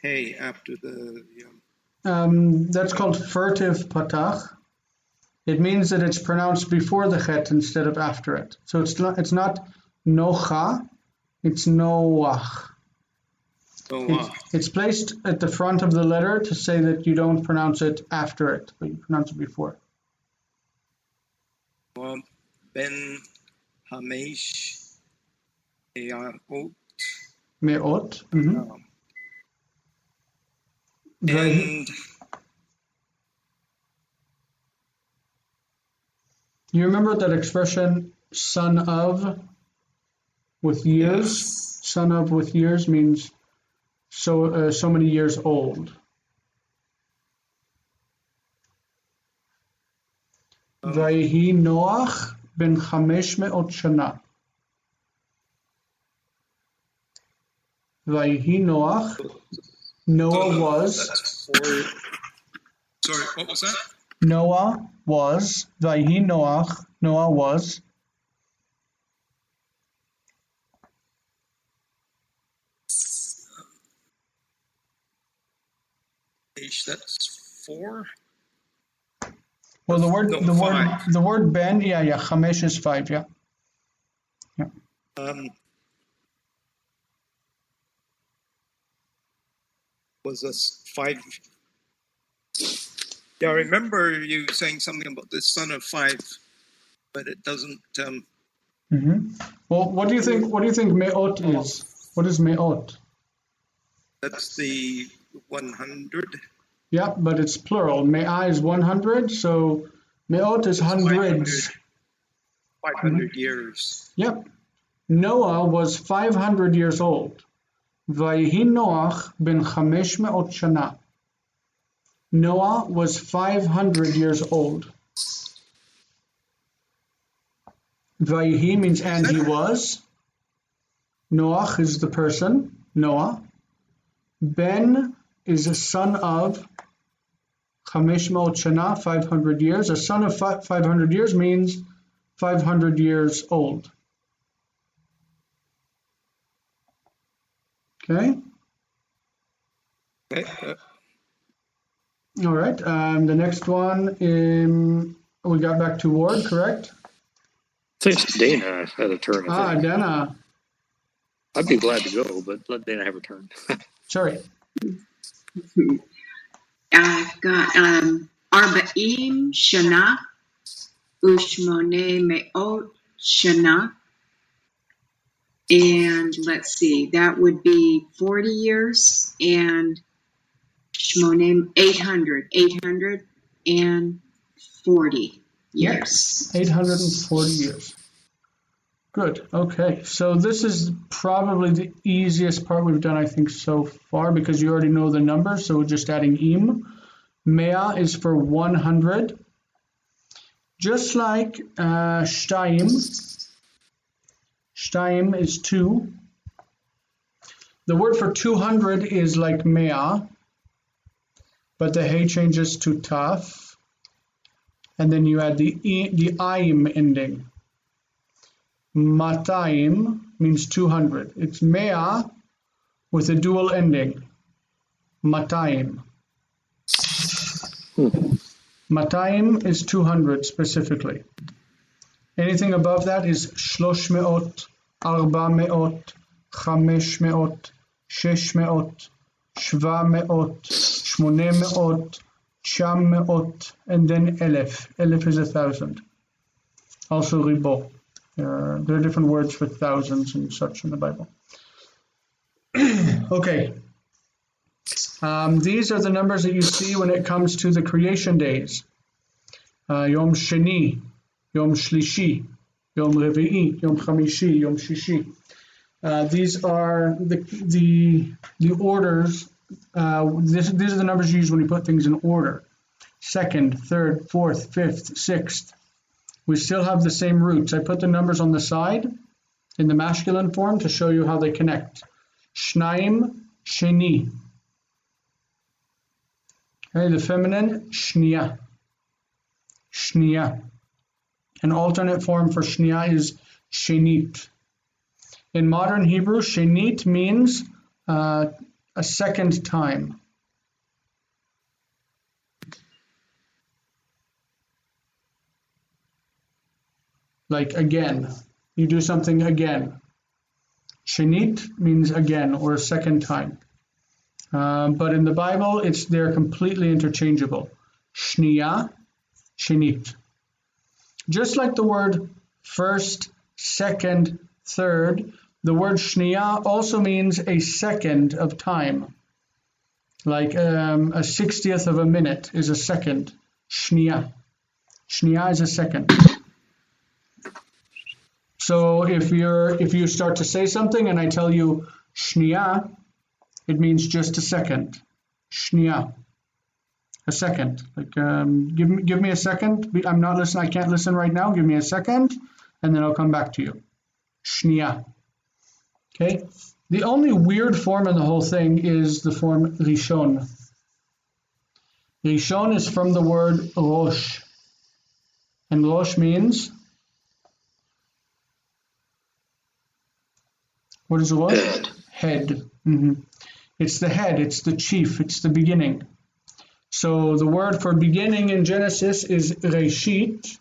hey after the that's called furtive patach. It means that it's pronounced before the chet instead of after it. So it's not nocha, it's noach. It's placed at the front of the letter to say that you don't pronounce it after it, but you pronounce it before. Ben Hamesh Me'ot. And you remember that expression, son of, with years? Yes. Son of with years means so many years old. Vayihi Noach ben 500 shana. Vayihi Noach. Noah was. Sorry, what was that? Noah was. Vayihi Noach. Noah was. That's 4. Well, the word ben, 5 is 5, yeah. Was this 5? Yeah, I remember you saying something about the son of 5, but it doesn't. Well, what do you think? What do you think me'ot is? What is me'ot? That's the 100. Yeah, but it's plural. Me'ah is 100, so me'ot is hundreds. 500 years. Yep. Noah was 500 years old. Vayihi Noach ben 500 shana. Noah was 500 years old. Vayihi means and he was. Noach is the person, Noah. Ben is a son of 500 shana, 500 years. A son of 500 years means 500 years old. Okay? Okay. All right. The next one, we got back to Ward, correct? I think it's Dana had a turn. I think. Dana. I'd be glad to go, but let Dana have her turn. Sorry. I've got Arba'im Shana, Ushmone Me'ot Shana. And let's see, that would be 40 years and Shmonem 840 years. 840 years. Good. Okay. So this is probably the easiest part we've done, I think, so far, because you already know the numbers. So we're just adding im. Mea is for 100. Just like Shtaim. Shtaim is 2. The word for 200 is like Mea, but the hey changes to taf. And then you add the aim ending. Mataim means 200. It's mea with a dual ending. Mataim. Mataim is 200 specifically. Anything above that is 300, 400, 500, 600, 700, 800, 900, and then elef. Elef is 1,000. Also ribo. There are different words for thousands and such in the Bible. Okay. These are the numbers that you see when it comes to the creation days. Yom Sheni, Yom Shlishi, Yom Revi'i, Yom Chamishi, Yom Shishi. These are the orders. These are the numbers you use when you put things in order. Second, third, fourth, fifth, sixth. We still have the same roots. I put the numbers on the side in the masculine form to show you how they connect. Shnaim, Sheni. Okay, the feminine, Shnia. Shnia. An alternate form for Shnia is Shenit. In modern Hebrew, Shenit means a second time. Like again. You do something again. Shenit means again or a second time. But in the Bible, they're completely interchangeable. Shnia, Shenit. Just like the word first, second, third, the word Shnia also means a second of time. Like a 60th of a minute is a second. Shnia. Shnia is a second. So if you start to say something and I tell you Shnia, it means just a second. Shnia. A second. Like give me a second. I'm not listening. I can't listen right now. Give me a second, and then I'll come back to you. Shnia. Okay. The only weird form in the whole thing is the form Rishon. Rishon is from the word Rosh, and Rosh means. What is Rosh? Head. Mm-hmm. It's the head. It's the chief. It's the beginning. So the word for beginning in Genesis is Reshit.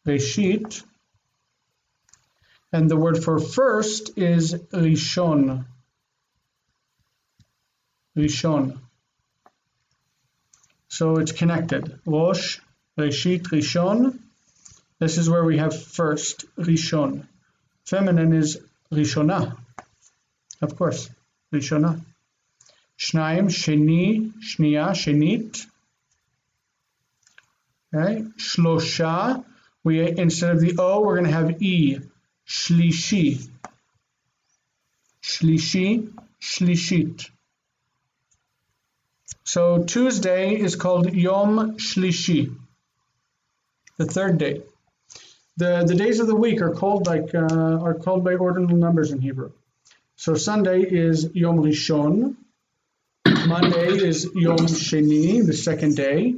Reshit. And the word for first is Rishon. Rishon. So it's connected. Rosh, Reshit, Rishon. This is where we have first, Rishon. Feminine is Rishona. Of course, Rishona. Shnaim, Sheni, Shnia, Shenit. Okay. Shlosha. Instead of the O, we're going to have E. Shlishi. Shlishi, Shlishit. So Tuesday is called Yom Shlishi, the third day. The days of the week are called by ordinal numbers in Hebrew. So Sunday is Yom Rishon. Monday is Yom Sheni, the second day.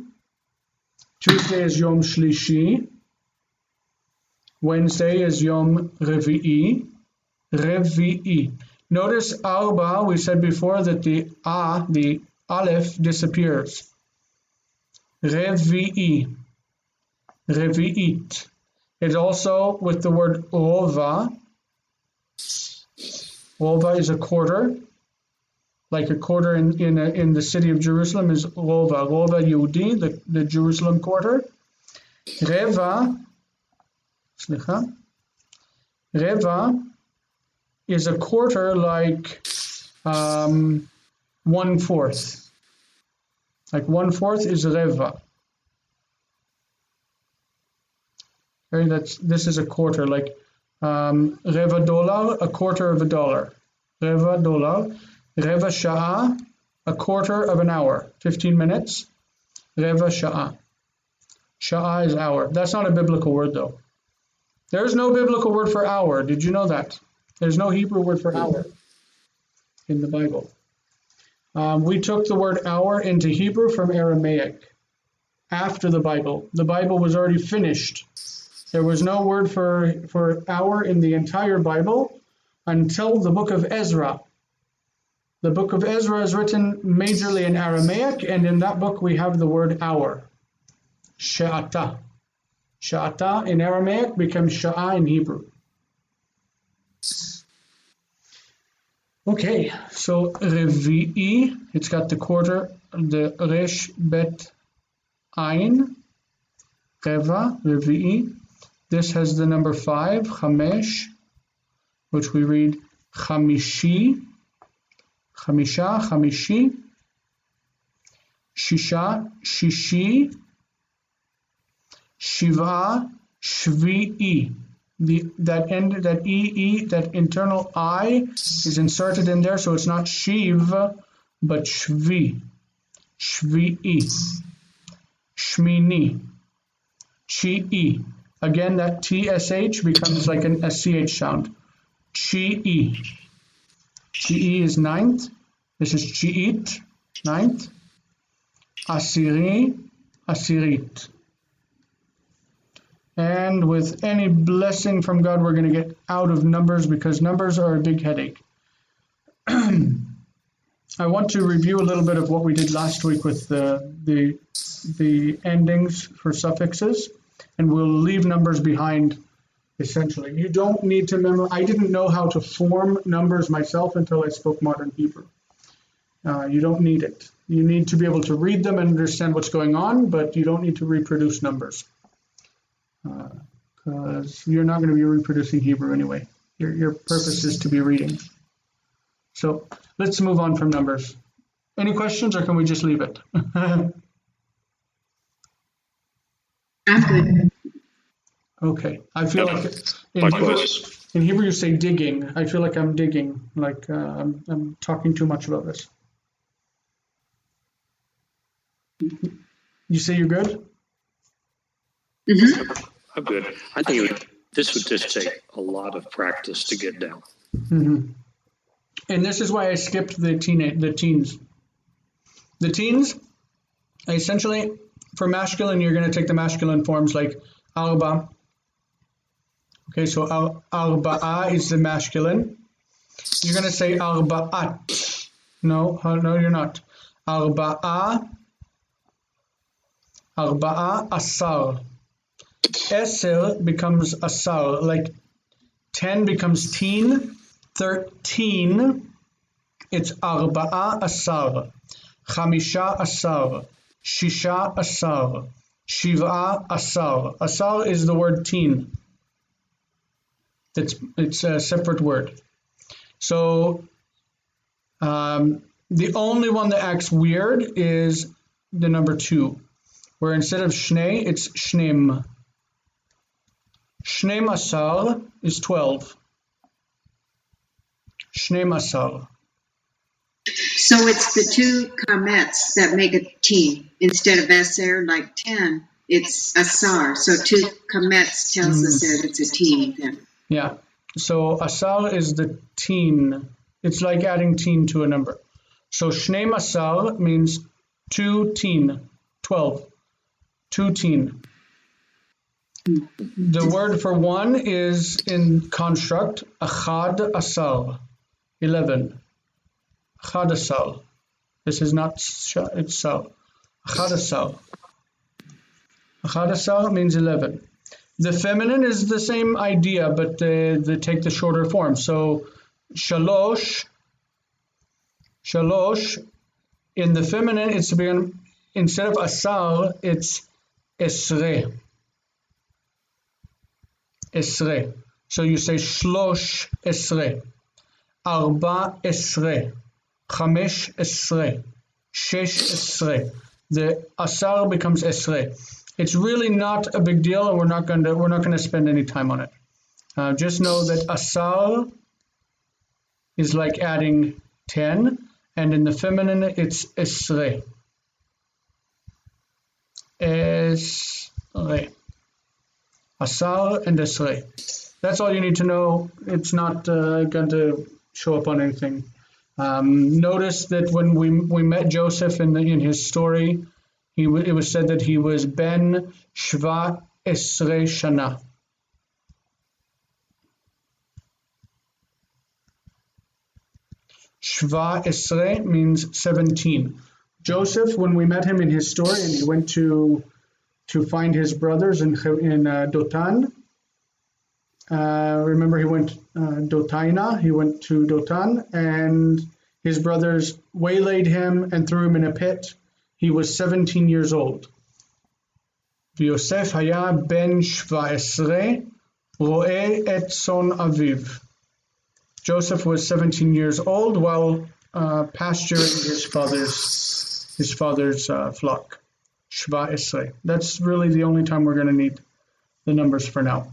Tuesday is Yom Shlishi. Wednesday is Yom Revi'i. Revi'i. Notice Arba, we said before that the Aleph disappears. Revi'i. Revi'it. It's also with the word Rova. Rova is a quarter. Like a quarter in the city of Jerusalem is Rova. Rova Yehudi, the Jerusalem quarter. Reva is a quarter like 1/4. Like 1/4 is Reva. Okay, this is a quarter, like Reva dollar, a quarter of a dollar. Reva dollar. Reva sha'a, a quarter of an hour, 15 minutes. Reva sha'a. Sha'a is hour. That's not a biblical word, though. There's no biblical word for hour. Did you know that? There's no Hebrew word for hour in the Bible. We took the word hour into Hebrew from Aramaic after the Bible. The Bible was already finished. There was no word for hour in the entire Bible until the book of Ezra. The book of Ezra is written majorly in Aramaic, and in that book we have the word hour. She'ata. She'ata in Aramaic becomes sha'a in Hebrew. Okay, so Revi'i, it's got the quarter, the Resh Bet Ain, Reva, Revi'i. This has the number 5, Chamesh, which we read Chamishi, Chamisha, Chamishi, Shisha, Shishi, Shiva, Shvi'i. That internal I is inserted in there, so it's not Shiv, but Shvi. Shvi'i. Shmini. Chi'i. Again, that TSH becomes like a CH sound. Chi'i. Chi'i is 9th. This is Chi'it, 9th. Asiri, Asirit. And with any blessing from God, we're going to get out of numbers because numbers are a big headache. I want to review a little bit of what we did last week with the endings for suffixes, and we'll leave numbers behind, essentially. You don't need to memorize. I didn't know how to form numbers myself until I spoke modern Hebrew. You don't need it. You need to be able to read them and understand what's going on, but you don't need to reproduce numbers. Because you're not going to be reproducing Hebrew anyway. Your purpose is to be reading. So let's move on from numbers. Any questions, or can we just leave it? I'm good. Okay. I feel like in Hebrew you say digging. I feel like I'm digging, like I'm talking too much about this. You say you're good? Mm-hmm. I'm good. I think this would just take a lot of practice to get down. Mm-hmm. And this is why I skipped the teens. The teens, essentially, for masculine, you're going to take the masculine forms like arba. Okay, so arba'a is the masculine. You're going to say arba'at. No, you're not. Arba'a asar. Eser becomes asar, like 10 becomes teen, 13, it's arba'a asar, chamisha asar, shisha asar, shiva asar. Asar is the word teen. It's a separate word. So the only one that acts weird is the number 2, where instead of shnei, it's shneim. Shneim asar is 12. Shneim asar. So it's the 2 kamets that make a teen instead of eser, like 10. it's asar. So two kametz tells us that it's a teen then. Yeah. So asar is the teen. It's like adding teen to a number. So shnei asar means 2 teen, 12. 2 teen. The word for one is in construct, achad asar, 11. Achad asar. This is not it's sar. Achad asar. Achad asar means 11. The feminine is the same idea, but they take the shorter form. So shalosh, in the feminine, it's instead of asar, it's esre. Esre. So you say shlosh esre, arba esre, chamesh esre, shesh esre. The asar becomes esre. It's really not a big deal, and we're not going to spend any time on it. Just know that asar is like adding 10, and in the feminine it's esre. Esre. Asar and esre. That's all you need to know. It's not going to show up on anything. Notice that when we met Joseph in his story, it was said that he was ben shva esre shana. Shva esre means 17. Joseph, when we met him in his story, and he went to find his brothers in Dotan. Remember, he went Dotaina. He went to Dotan, and his brothers waylaid him and threw him in a pit. He was 17 years old. Yosef haya ben shva esre ro'eh et son aviv. Joseph was 17 years old while pasturing his father's flock. Shva esre. That's really the only time we're going to need the numbers for now.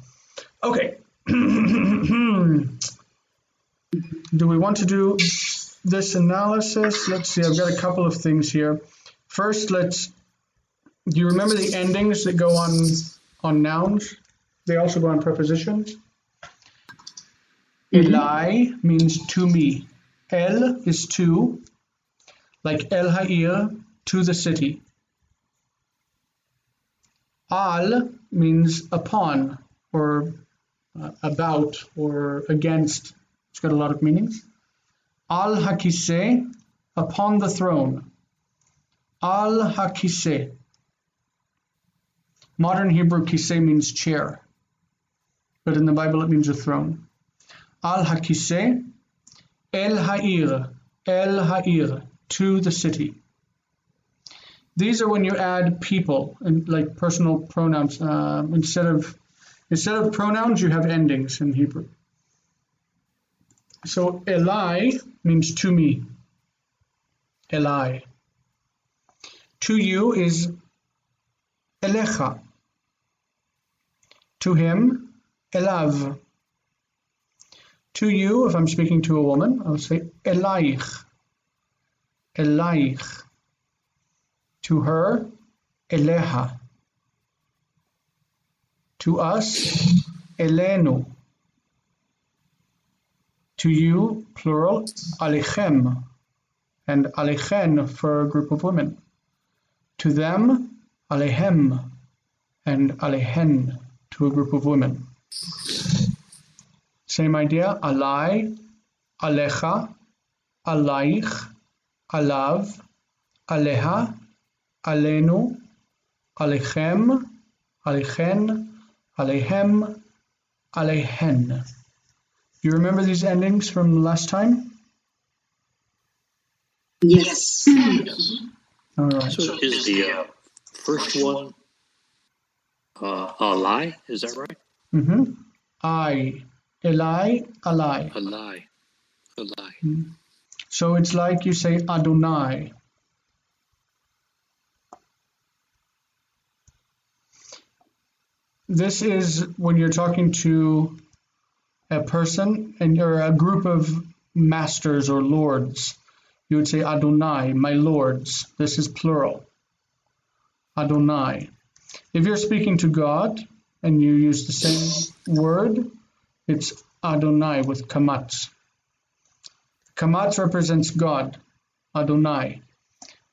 Okay. Do we want to do this analysis? Let's see. I've got a couple of things here. First, do you remember the endings that go on nouns? They also go on prepositions. Elai means to me. El is to, like El Ha'ir, to the city. Al means upon, or about, or against. It's got a lot of meanings. Al Hakiseh, upon the throne. Al Hakiseh. Modern Hebrew kiseh means chair, but in the Bible it means a throne. Al Hakiseh, El Ha'ir, to the city. These are when you add people, and like personal pronouns. Instead of pronouns, you have endings in Hebrew. So Elai means to me. Elai. To you is Elecha. To him, Elav. To you, if I'm speaking to a woman, I'll say Elaich. Elaich. To her, Eleha. To us, Elenu. To you, plural, Alechem. And Alechen for a group of women. To them, Alehem. And Alehen to a group of women. Same idea, Alai, Alecha, Alaich, Alav, Aleha, Alenu, Alechem, Alechen, Alehem, Alehen. You remember these endings from last time? Yes. All right. So is the first one Alai? Is that right? Mm-hmm. I, Elai, Alai. Alai. Alai. So it's like you say Adonai. This is when you're talking to a person and you're a group of masters or lords. You would say Adonai, my lords. This is plural. Adonai. If you're speaking to God and you use the same word, it's Adonai with kamatz. Kamatz represents God, Adonai.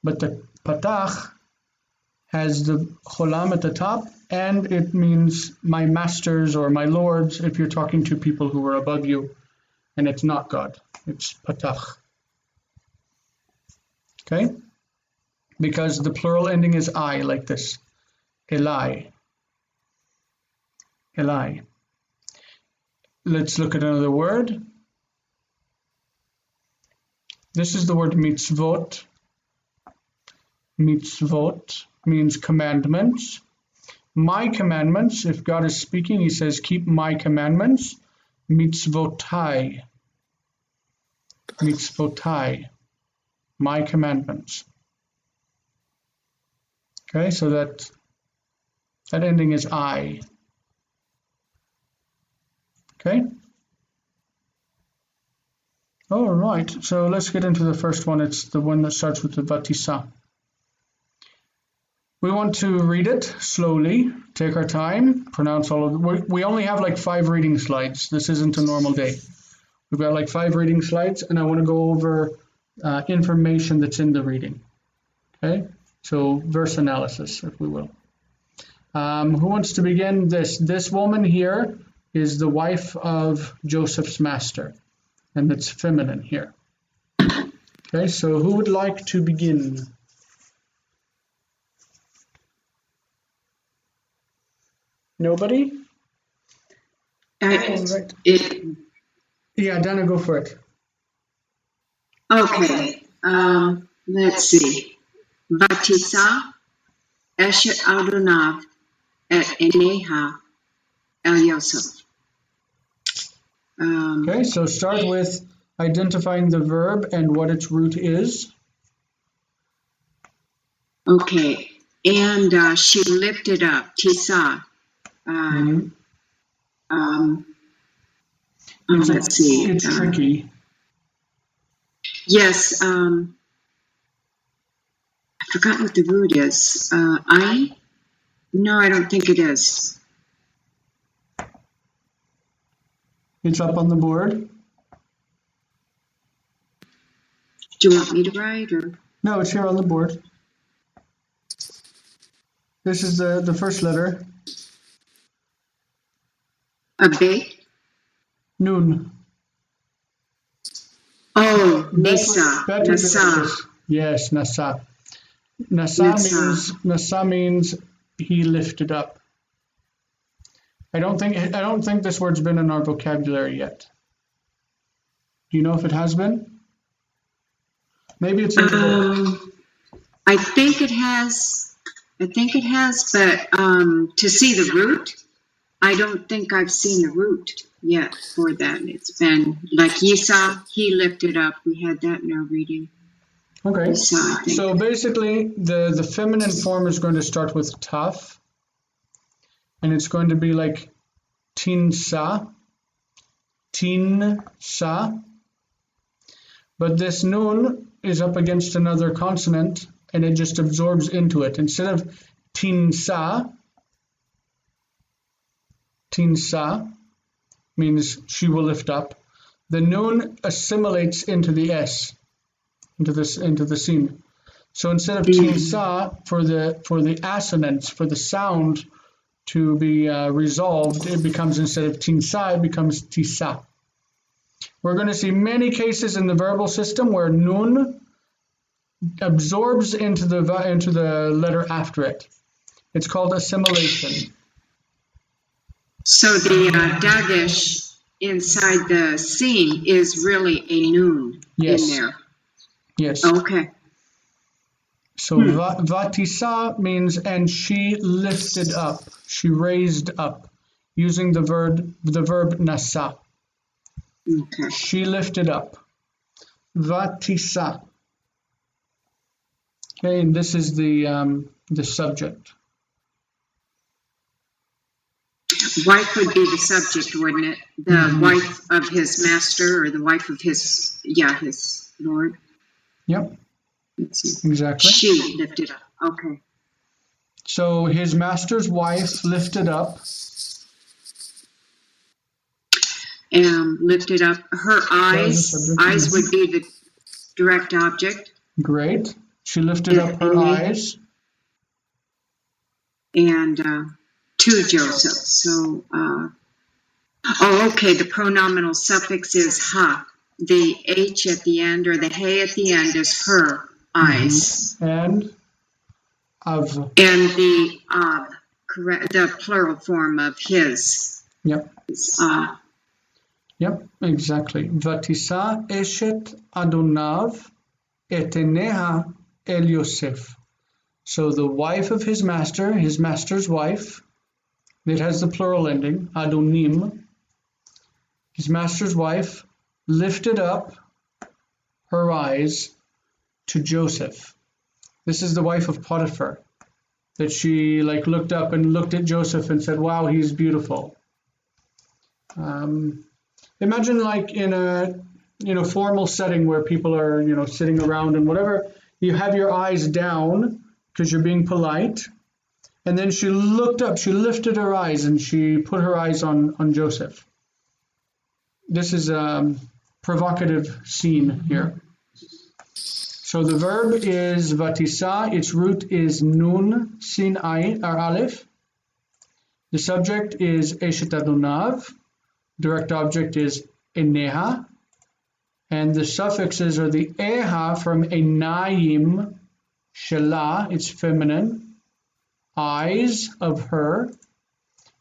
But the patach has the cholam at the top, and it means my masters or my lords if you're talking to people who are above you, and it's not God. It's patach. Okay? Because the plural ending is I, like this. Elai. Elai. Let's look at another word. This is the word mitzvot. Mitzvot means commandments. My commandments, if God is speaking, he says, keep my commandments. Mitzvotai. Mitzvotai. My commandments. Okay, so that ending is I. Okay? All right, so let's get into the first one. It's the one that starts with the vatisa. We want to read it slowly, take our time, pronounce all of it. We only have like 5 reading slides. This isn't a normal day. We've got like 5 reading slides, and I want to go over information that's in the reading. Okay, so verse analysis, if we will. Who wants to begin this? This woman here is the wife of Joseph's master, and it's feminine here. Okay, so who would like to begin? Nobody? Right. Yeah, Dana, go for it. Okay. Let's see. Vatisa Eshet Adonav et Eneha El Yosef. Okay, so start with identifying the verb and what its root is. Okay. And she lifted up Tisa. Let's see. It's tricky. Yes. I forgot what the root is. No, I don't think it is. It's up on the board. Do you want me to write or? No, it's here on the board. This is the first letter. A bait? Nun. Oh, Nisa. Nasa. Yes, Nasa. Nasa means he lifted up. I don't think this word's been in our vocabulary yet. Do you know if it has been? Maybe it's in the book. I think it has, but to see the root, I don't think I've seen the root yet for that. It's been like Yisa, he lifted up. We had that in our reading. Okay. Yisa, So basically, the feminine form is going to start with taf, and it's going to be like tinsa, but this nun is up against another consonant, and it just absorbs into it. Instead of tinsa means she will lift up. The nun assimilates into the s, into the sin. So instead of tinsa, for the assonance, for the sound to be resolved, it becomes, instead of tinsa, it becomes tisa. We're going to see many cases in the verbal system where nun absorbs into the letter after it. It's called assimilation. So the dagesh inside the scene is really a nun in there. Yes. Okay. So vatisa means, and she lifted up, she raised up, using the verb nasa. Okay. She lifted up. Vatisa. Okay, and this is the subject. Wife would be the subject, wouldn't it? The wife of his master, or the wife of his lord. Yep. Exactly. She lifted up. Okay. So his master's wife lifted up. Lifted up her eyes. Eyes would be the direct object. Great. She lifted up her eyes. And to Joseph. So, okay, the pronominal suffix is ha. The H at the end or the hey at the end is her eyes. And of. And the correct, the plural form of his. Yep. Is, Yep, exactly. Vatisa eshet Adonav et eneha el Yosef. So the wife of his master's wife, it has the plural ending, Adonim. His master's wife lifted up her eyes to Joseph. This is the wife of Potiphar, that she looked up and looked at Joseph and said, wow, he's beautiful. Imagine in a formal setting where people are sitting around and whatever, you have your eyes down because you're being polite, and then she looked up, she lifted her eyes and she put her eyes on Joseph. This is a provocative scene here. So the verb is vatisa, its root is nun, sin or aleph. The subject is eshet adonav. Direct object is eneha, and the suffixes are the eha from enayim shela, it's feminine, eyes of her,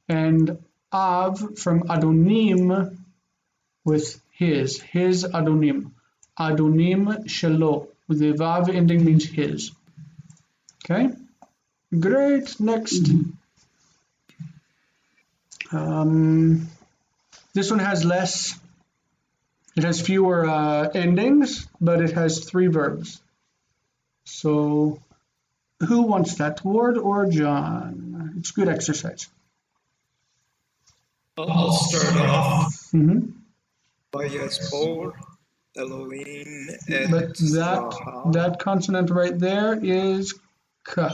and av from adonim with his adonim, adonim shelo, with the vav ending means his. Okay, great. Next. This one has less, it has fewer endings, but it has 3 verbs. So who wants that, Ward or John? It's good exercise. I'll start off. But that consonant right there is k.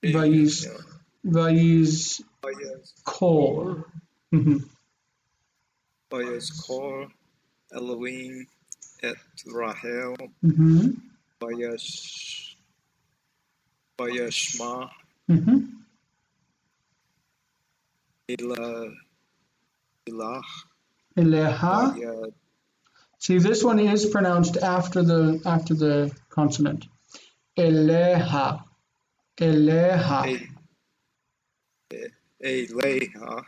Vayis kol. Vayizkor Elohim et Rahel. Vayashma. Eleha. See, this one is pronounced after the consonant. Eleha. Eleha. Eleha.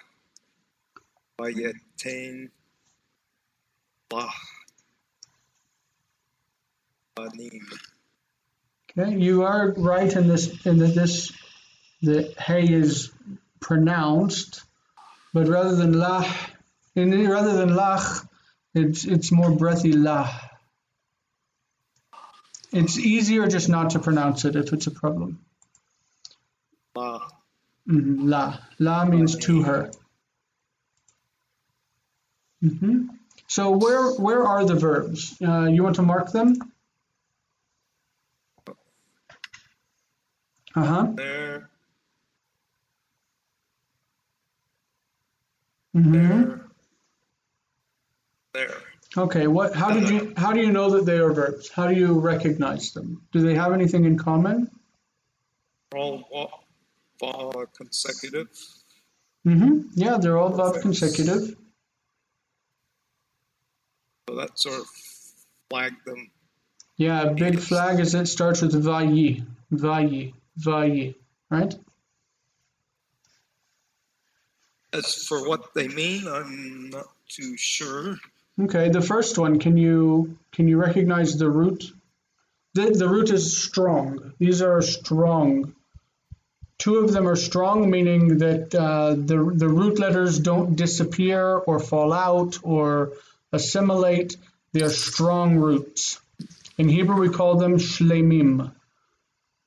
Vayetain lah. Okay, you are right in this. The hey is pronounced, but rather than lach, it's more breathy lah. It's easier just not to pronounce it if it's a problem. La. La means to her. So where are the verbs? You want to mark them? There. There. Okay. How do you know that they are verbs? How do you recognize them? Do they have anything in common? All consecutive. Yeah, they're all vav consecutive. So that sort of flagged them. Yeah, a big flag is it starts with vayi, right? As for what they mean, I'm not too sure. Okay, the first one, can you recognize the root? The root is strong. These are strong. 2 of them are strong, meaning that the root letters don't disappear or fall out or assimilate. They are strong roots. In Hebrew, we call them shlemim.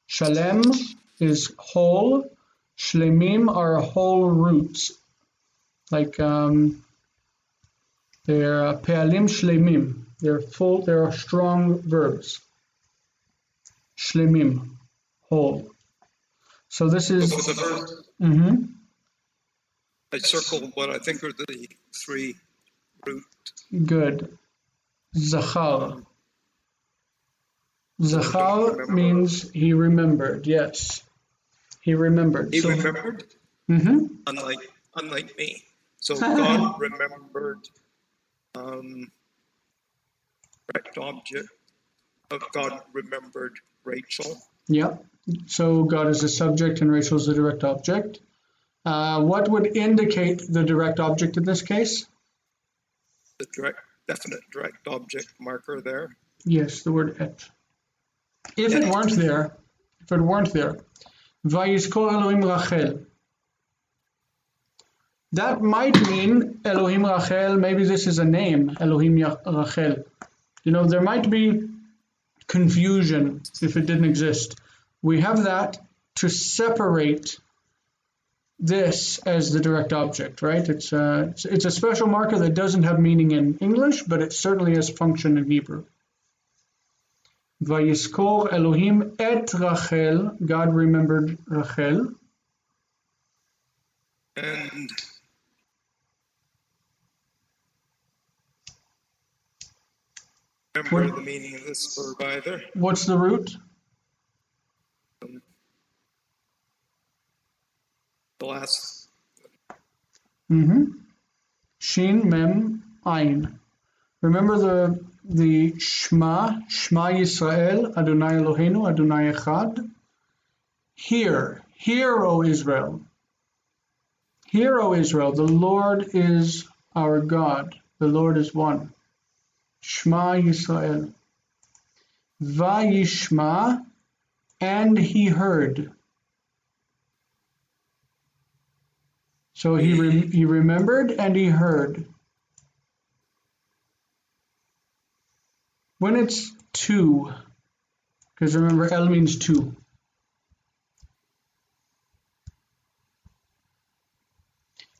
Shalem is whole. Shlemim are whole roots. Like they're pe'alim shlemim. They're full. They are strong verbs. Shlemim, whole. So this is. So for the verb, Mm-hmm. I circled what I think are the three root. Good. Zachar. Remember. Zachar means he remembered. Yes, he remembered. He remembered, Mm-hmm. unlike me. So God remembered direct object. God remembered Rachel. Yep. So God is the subject and Rachel is the direct object. What would indicate the direct object in this case? The definite direct object marker there. Yes, the word et. If it weren't there, Vayizkor Elohim Rachel. That might mean Elohim Rachel, maybe this is a name, Elohim Rachel. There might be confusion if it didn't exist. We have that to separate this as the direct object, right? It's a special marker that doesn't have meaning in English, but it certainly has function in Hebrew. Vayizkor Elohim et Rachel, God remembered Rachel. And remember the meaning of this verb either. What's the root? The last. Shin Mem Ayin. Remember the Shema Yisrael, Adonai Eloheinu, Adonai Echad. Hear, O Israel. Hear, O Israel, the Lord is our God. The Lord is one. Shema Yisrael. Vayishma, and he heard. So he remembered and he heard. When it's two, because remember El means two.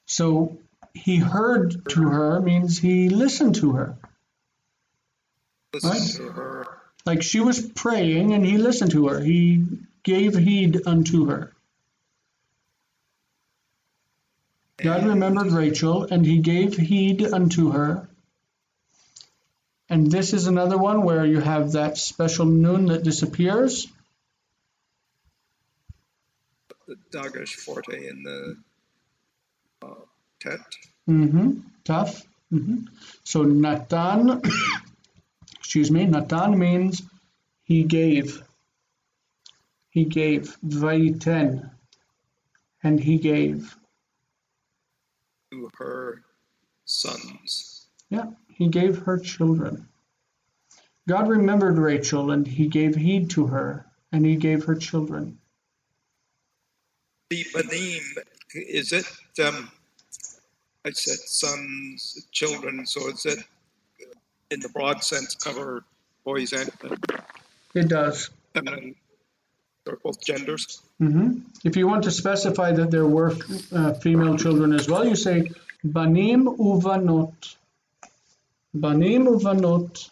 So he heard to her means he listened to her. Right? To her. Like she was praying and he listened to her. He gave heed unto her. God remembered Rachel and he gave heed unto her. And this is another one where you have that special nun that disappears. The Dagesh forte in the tet. Tough. So Natan, Natan means he gave. He gave. Vaiten. And he gave. To her sons. Yeah, he gave her children. God remembered Rachel and he gave heed to her and he gave her children. The Banim, is it, I said sons, children, so is it in the broad sense cover boys and It does. feminine, or both genders? If you want to specify that there were female children as well, you say Banim uvanot. Banim uvanot.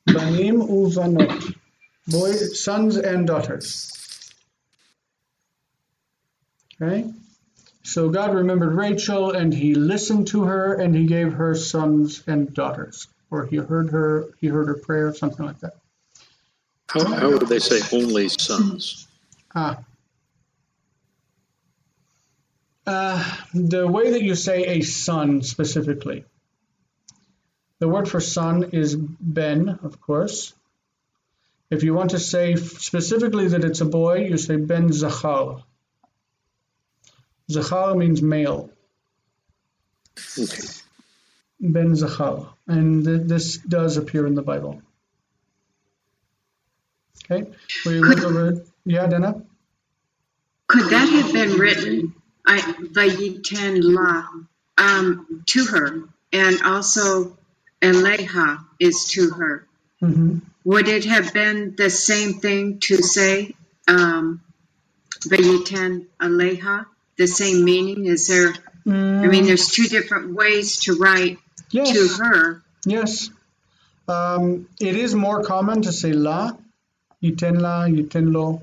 Banim uvanot. Boys, sons and daughters. Okay? So God remembered Rachel and he listened to her and he gave her sons and daughters. Or he heard her prayer, something like that. How would they say only sons? The way that you say a son specifically. The word for son is ben, of course. If you want to say specifically that it's a boy, you say ben zachar. Zachar means male. Okay. Ben Zachar. And this does appear in the Bible. Okay? We look over. Yeah, Dana? Could that have been written, Vayiten La, to her, and also Eleha is to her? Would it have been the same thing to say Vayiten Aleha? the same meaning? Is there, I mean, there's two different ways to write to her. Yes. It is more common to say la, yiten la, yiten lo.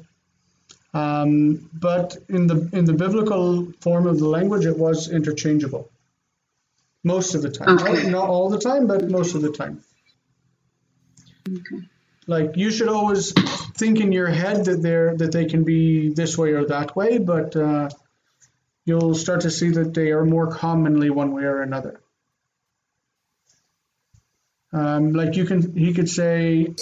But in the biblical form of the language, it was interchangeable. Most of the time. Okay. Not all the time, but most of the time. Okay. Like, you should always think in your head that they can be this way or that way, but you'll start to see that they are more commonly one way or another. Like he could say,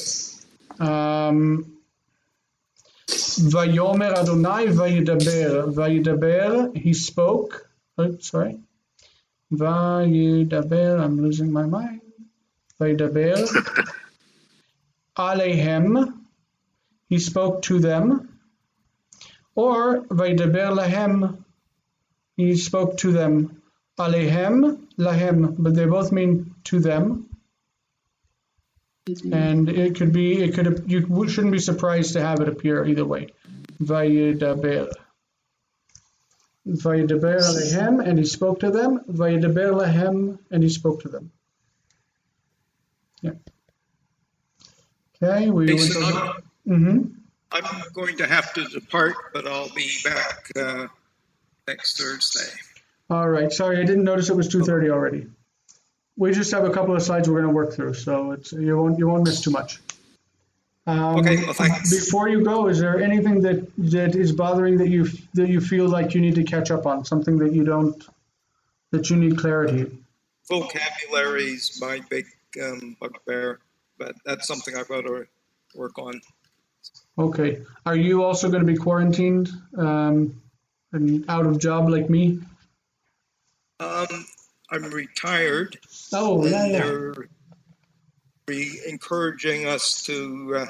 Vayomer Adonai vayidaber. Vayidaber, he spoke. Oh, sorry. Vayidaber, I'm losing my mind. Vayidaber. Alehem, he spoke to them. Or Vayidaber lahem, he spoke to them. Alehem, lahem, but they both mean to them. And you shouldn't be surprised to have it appear either way. Vayidaber. Vayidaber alehem, and he spoke to them. Vayidaber lahem, and he spoke to them. Yeah. Okay, I'm going to have to depart, but I'll be back next Thursday. All right. Sorry, I didn't notice it was 2:30 already. We just have a couple of slides we're going to work through, so you won't miss too much. Okay, well, thanks. Before you go, is there anything that is bothering that you feel like you need to catch up on? Something that you need clarity? Vocabulary's my big bugbear, but that's something I've got to work on. Okay. Are you also going to be quarantined and out of job like me? I'm retired. Oh, yeah. They're encouraging us to,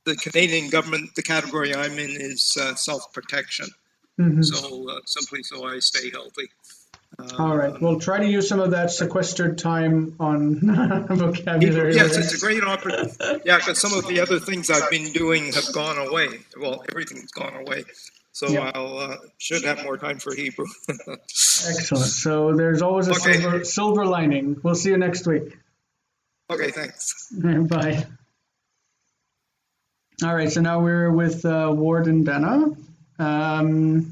the Canadian government, the category I'm in is self-protection. Mm-hmm. So simply so I stay healthy. All right. Well, try to use some of that sequestered time on vocabulary. Yes, it's a great opportunity. Yeah, but some of the other things I've been doing have gone away. Well, everything's gone away. So I'll should have more time for Hebrew. Excellent. So there's always a silver lining. We'll see you next week. Okay, thanks. Bye. All right, so now we're with Ward and Dana. Dana,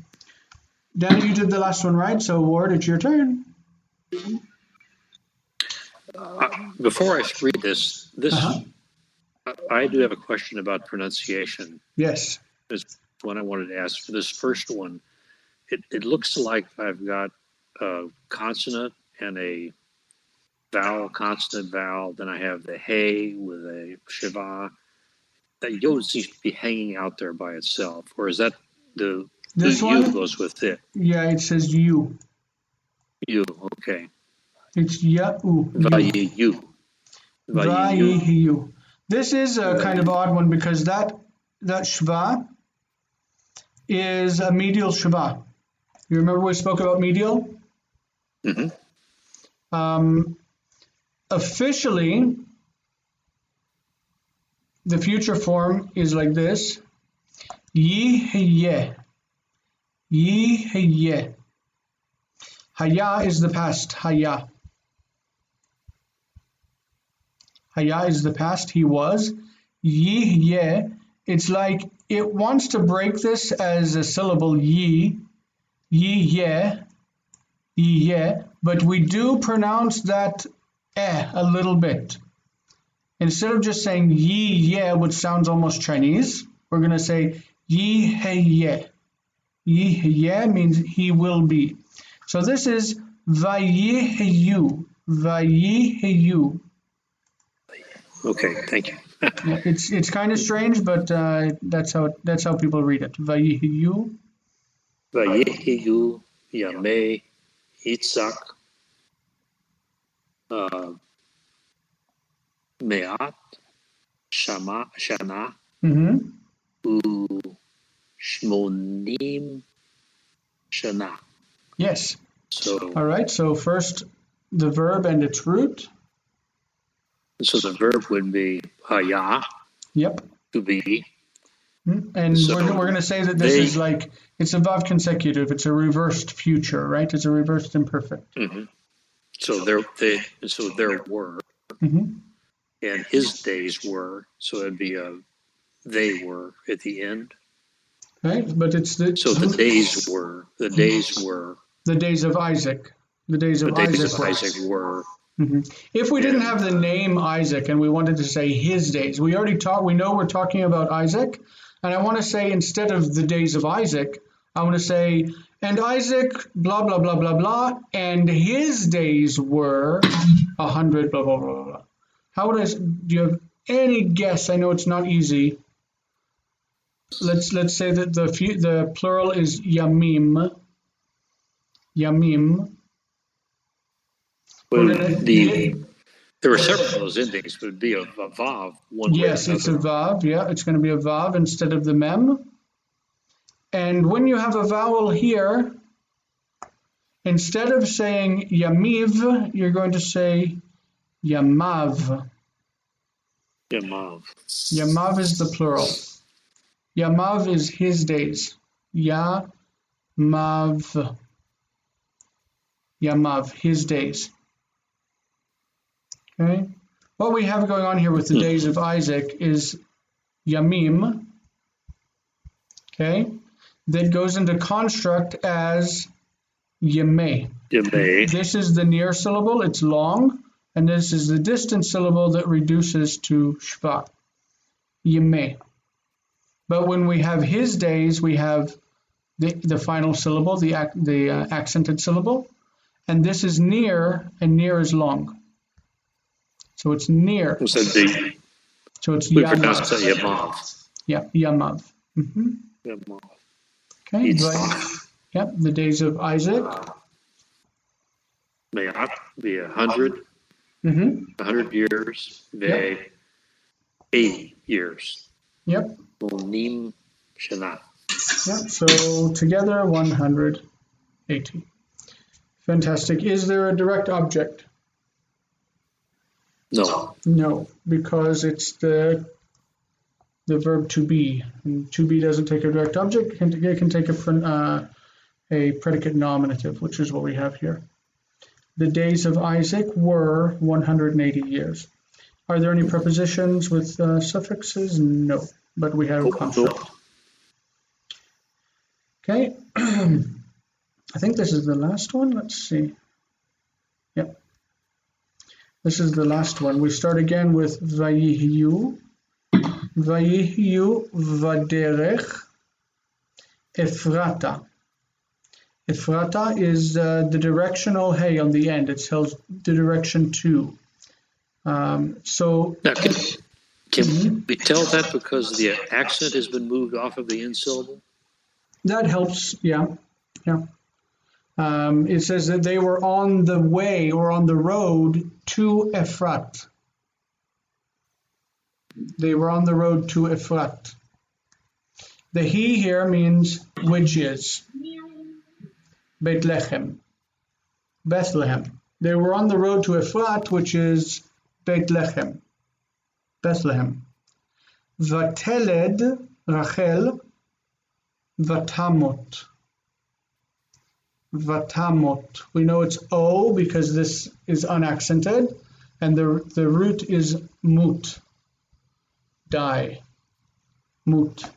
you did the last one right, so Ward, it's your turn. Before I read this, I do have a question about pronunciation. Yes. There's one I wanted to ask. For this first one, it looks like I've got a consonant and a vowel, consonant, vowel. Then I have the hey with a shiva. That yod seems to be hanging out there by itself, or is that the U goes with it? Yeah, it says you. You, okay. It's ya-u. Vayiyu. Vayiyu. This is a kind of odd one because that shva is a medial shva. You remember we spoke about medial? Mm-hmm. Officially, the future form is like this. Yi-ye. Yi-ye. Haya is the past. Haya. Haya is the past. He was. Yi-ye. It's like it wants to break this as a syllable. Yi. Yi-ye. Yi-ye. But we do pronounce that a little bit. Instead of just saying yi-ye, which sounds almost Chinese, we're going to say yi-he-ye. Yi-he-ye means he will be. So this is vayiheyu. Vayiheyu. Okay, thank you. It's kind of strange, but that's how people read it. Vayiheyu. Vayiheyu, Yameh, Yitzhak, Me'at, Shana, Shmonim, Shana. Yes. So, all right, so first the verb and its root. So the verb would be haya, yep, to be, And So we're going to say that this they- is like, it's a vav consecutive. It's a reversed future, right? It's a reversed imperfect. Mhm. So there were, Mhm. and his days were. So it'd be they were at the end. Right? But it's the days were. The days were. the days of Isaac. The days of The days Isaac. of Isaac were. If we didn't have the name Isaac and we wanted to say his days, we know we're talking about Isaac. And I want to say, instead of the days of Isaac, I want to say, and Isaac, blah, blah, blah, blah, blah, and his days were 100, blah, blah, blah, blah. How would do you have any guess? I know it's not easy. Let's say that the plural is yamim. Yamim. Well, there were several of those endings. It would be a vav. Yes, it's a vav. Yeah, it's going to be a vav instead of the mem. And when you have a vowel here, instead of saying yamiv, you're going to say yamav. Yamav. Yamav is the plural. Yamav is his days. Yamav. Yamav, his days. Okay. What we have going on here with the days of Isaac is yamim. Okay. That goes into construct as yemeh. Yemeh. This is the near syllable, it's long, and this is the distant syllable that reduces to shva. Yemeh. But when we have his days, we have the final syllable, the accented syllable, and this is near, and near is long. So it's near. So it's we pronounce it Yamav. Yeah, Yamav. Yamav. Okay, the days of Isaac. May be 100. 100 years. They 80 years. Yep. Onim Shana. Yep. So together 180. Fantastic. Is there a direct object? No. No, because it's the verb to be. And to be doesn't take a direct object. It can take a predicate nominative, which is what we have here. The days of Isaac were 180 years. Are there any prepositions with suffixes? No, but we have construct. Okay. I think this is the last one. Let's see. Yep. This is the last one. We start again with Vayihyu. Vayihyu vaderech Ephrata. Ephrata is the directional hey on the end. It tells the direction to. So now, can we tell that because the accent has been moved off of the end syllable? That helps. Yeah. It says that they were on the way or on the road to Ephrat. They were on the road to Ephrat. The he here means which is. Bethlehem. Bethlehem. They were on the road to Ephrat, which is Bethlehem. Bethlehem. Vateled Rachel Vatamot. Vatamot. We know it's O because this is unaccented, and the root is mut. Die. Mut.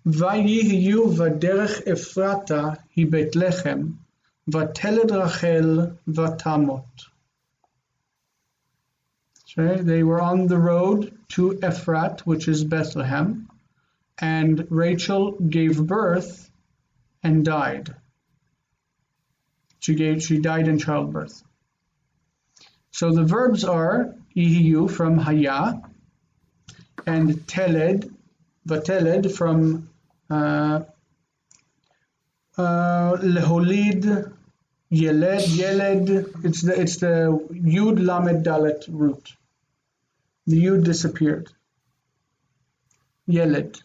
Vayihyu vaderech Ephrata hi Bethlehem, vateled Rachel vatamot. Okay, they were on the road to Ephrat, which is Bethlehem, and Rachel gave birth and died. She died in childbirth. So the verbs are ihiyu from haya, and teled, vateled from leholid, yeled. It's the yud lamed dalet root. The yud disappeared. Yeled.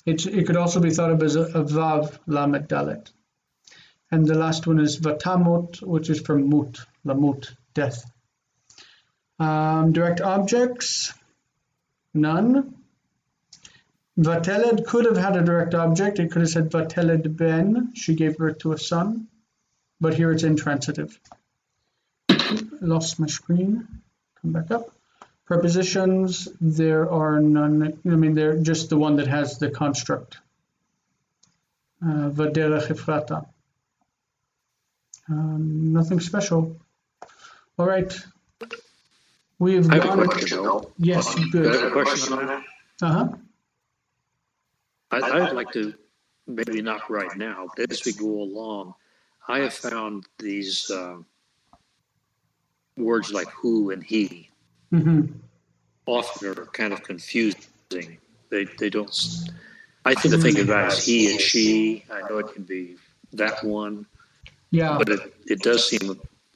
It could also be thought of as a vav lamed dalet. And the last one is vatamot, which is from mut, lamut, death. Direct objects, none. Vateled could have had a direct object. It could have said Vateled ben, she gave birth to a son. But here it's intransitive. Lost my screen. Come back up. Prepositions, there are none. I mean, they're just the one that has the construct. Vaderech Ephrata. Nothing special. All right. We've I have gone. a question, though. Yes, I have a good. question on that. Uh-huh. I'd like to, maybe not right now, but as we go along, I have found these words like who and he often are kind of confusing. They don't. I tend to think of that as he and she. I know it can be that one, Yeah. but it does seem a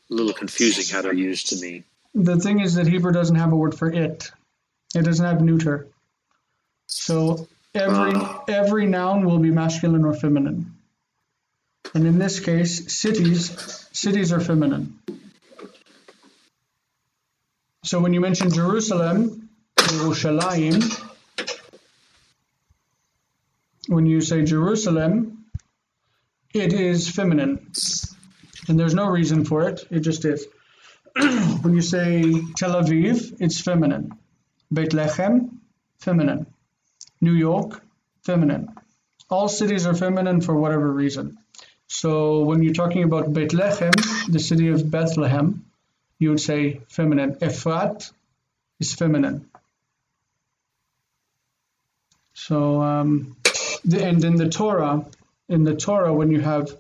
little confusing how they're used to me. The thing is that Hebrew doesn't have a word for it. It doesn't have neuter. So every noun will be masculine or feminine. And in this case, cities are feminine. So when you mention Jerusalem, Yerushalayim, when you say Jerusalem, it is feminine. And there's no reason for it, it just is. When you say Tel Aviv, it's feminine. Beit Lechem, feminine. New York, feminine. All cities are feminine for whatever reason. So when you're talking about Beit Lechem, the city of Bethlehem, you would say feminine. Efrat is feminine. So, and in the Torah, when you have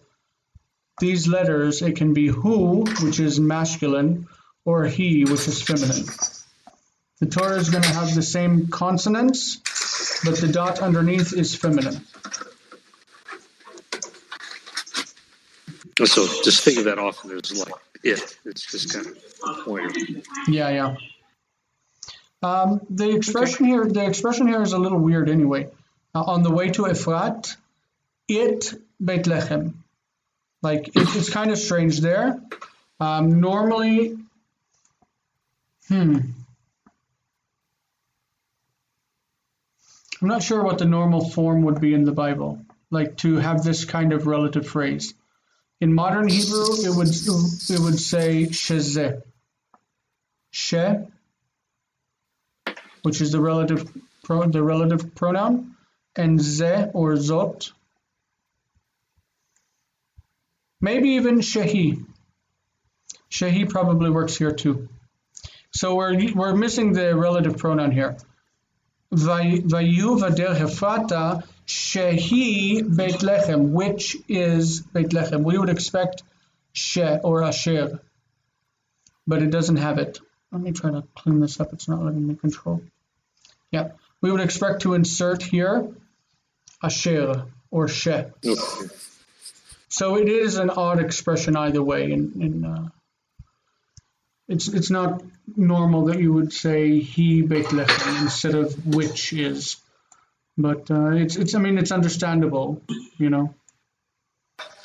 these letters, it can be who, which is masculine, or he, which is feminine. The Torah is going to have the same consonants, but the dot underneath is feminine. So just think of that often as like it. It's just kind of a pointer. Yeah. The expression here is a little weird anyway. On the way to Efrat, it Beit Lechem. Like it's kind of strange there. Normally, I'm not sure what the normal form would be in the Bible, like to have this kind of relative phrase. In modern Hebrew, it would say shezeh, she, which is the relative pronoun, and ze or zot. Maybe even shehi. Shehi probably works here too. So we're missing the relative pronoun here. Vayu vader hefrata shehi Beit Lechem, which is Beit Lechem. We would expect she or asher, but it doesn't have it. Let me try to clean this up. It's not letting me control. Yeah, we would expect to insert here asher or she. Okay. So it is an odd expression either way. It's not normal that you would say he Beit Lechem instead of which is, but it's understandable, you know.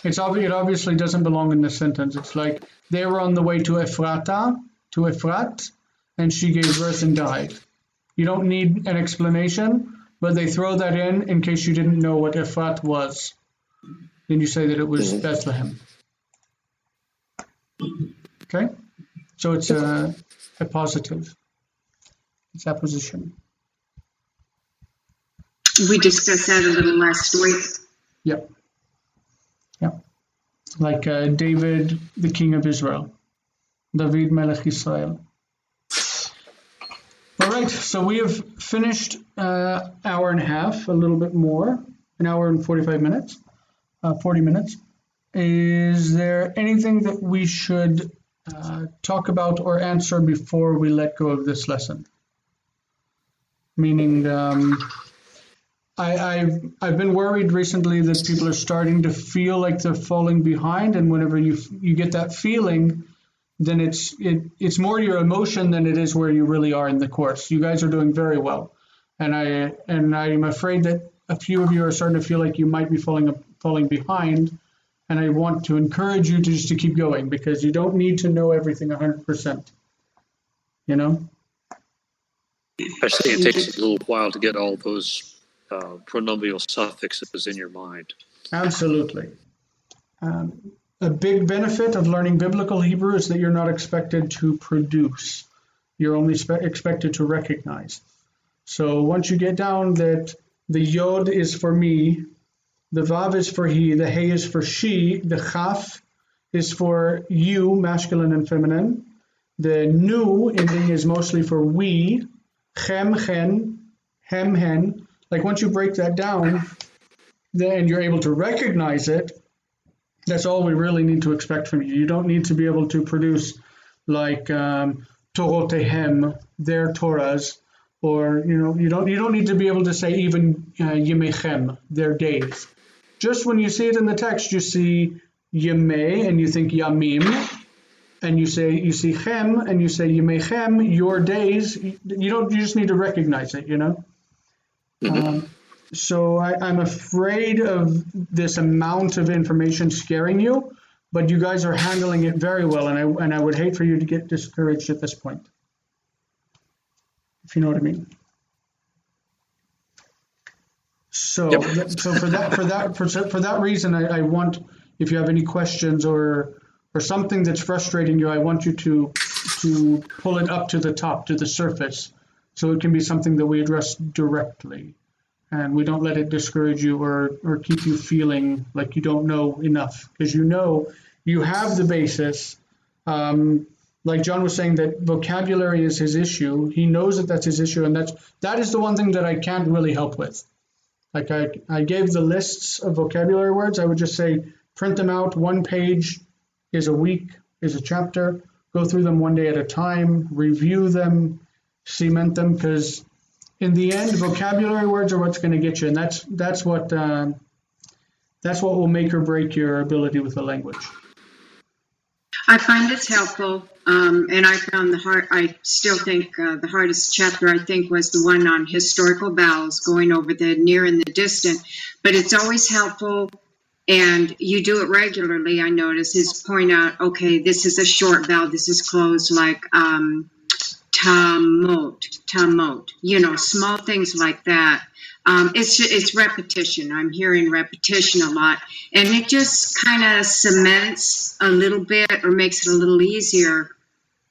It obviously doesn't belong in the sentence. It's like they were on the way to Efrat, and she gave birth and died. You don't need an explanation, but they throw that in case you didn't know what Efrat was. Then you say that it was Bethlehem. Okay? So it's a positive. It's apposition. We discussed that a little last week. Yep. Like David, the king of Israel. David Melech Israel. All right, so we have finished hour and a half, a little bit more, an hour and 45 minutes, 40 minutes. Is there anything that we should talk about or answer before we let go of this lesson? Meaning, I've been worried recently that people are starting to feel like they're falling behind, and whenever you get that feeling, then it's more your emotion than it is where you really are in the course. You guys are doing very well, and I'm afraid that a few of you are starting to feel like you might be falling behind. And I want to encourage you to keep going, because you don't need to know everything 100%. You know? I say it takes a little while to get all those pronominal suffixes in your mind. Absolutely. A big benefit of learning biblical Hebrew is that you're not expected to produce. You're only expected to recognize. So once you get down that the yod is for me, the vav is for he, the hey is for she, the chaf is for you, masculine and feminine. The nu ending is mostly for we, chem, hen, hem, hen. Like once you break that down, then you're able to recognize it. That's all we really need to expect from you. You don't need to be able to produce like Torotehem, their Torahs, or you don't need to be able to say even Yemechem, their days. Just when you see it in the text, you see Yemei and you think Yamim, and you see Chem and you say Yemechem, your days. You just need to recognize it. Mm-hmm. So I'm afraid of this amount of information scaring you, but you guys are handling it very well, and I would hate for you to get discouraged at this point, if you know what I mean. So, Yep. so for that reason, I want, if you have any questions or something that's frustrating you, I want you to pull it up to the top, to the surface, so it can be something that we address directly. And we don't let it discourage you or keep you feeling like you don't know enough, because you have the basis. Like John was saying, that vocabulary is his issue. He knows that that's his issue, and that is the one thing that I can't really help with. Like I gave the lists of vocabulary words. I would just say print them out. 1 page is a week, is a chapter. Go through them one day at a time. Review them, cement them, because in the end, vocabulary words are what's going to get you, and that's what will make or break your ability with the language. I find it's helpful, and I found I still think the hardest chapter, I think, was the one on historical vowels, going over the near and the distant. But it's always helpful, and you do it regularly, I notice, is point out, okay, this is a short vowel, this is closed, like tamot, small things like that. It's repetition. I'm hearing repetition a lot, and it just kind of cements a little bit or makes it a little easier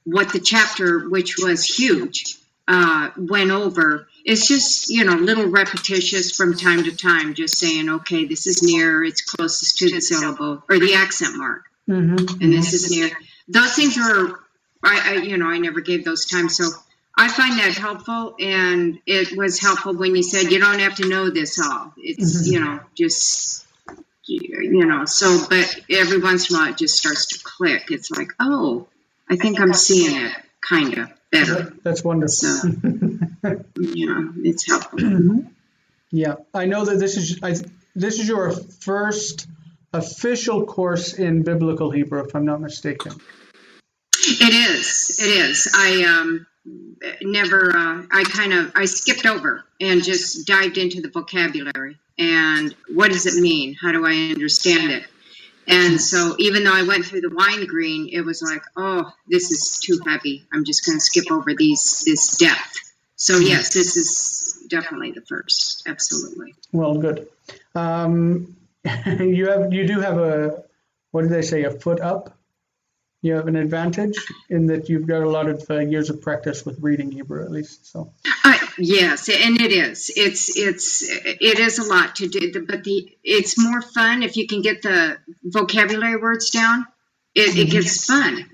what the chapter, which was huge, went over. It's just, little repetitious from time to time, just saying, okay, this is near, it's closest to the syllable or the accent mark, and this is near. Those things are, I never gave those times, so I find that helpful, and it was helpful when you said you don't have to know this all. It's, just, so, but every once in a while it just starts to click. It's like, oh, I think I'm seeing it kind of better. That's wonderful. So, it's helpful. Yeah, I know that this is your first official course in Biblical Hebrew, if I'm not mistaken. It is. I skipped over and just dived into the vocabulary and what does it mean? How do I understand it? And so even though I went through the wine green, it was like, oh, this is too heavy. I'm just going to skip over this depth. So yes, this is definitely the first. Absolutely. Well, good. You do have a, what do they say, a foot up? You have an advantage in that you've got a lot of years of practice with reading Hebrew, at least. So. Yes, and it is. It is a lot to do, but it's more fun if you can get the vocabulary words down. It gets fun.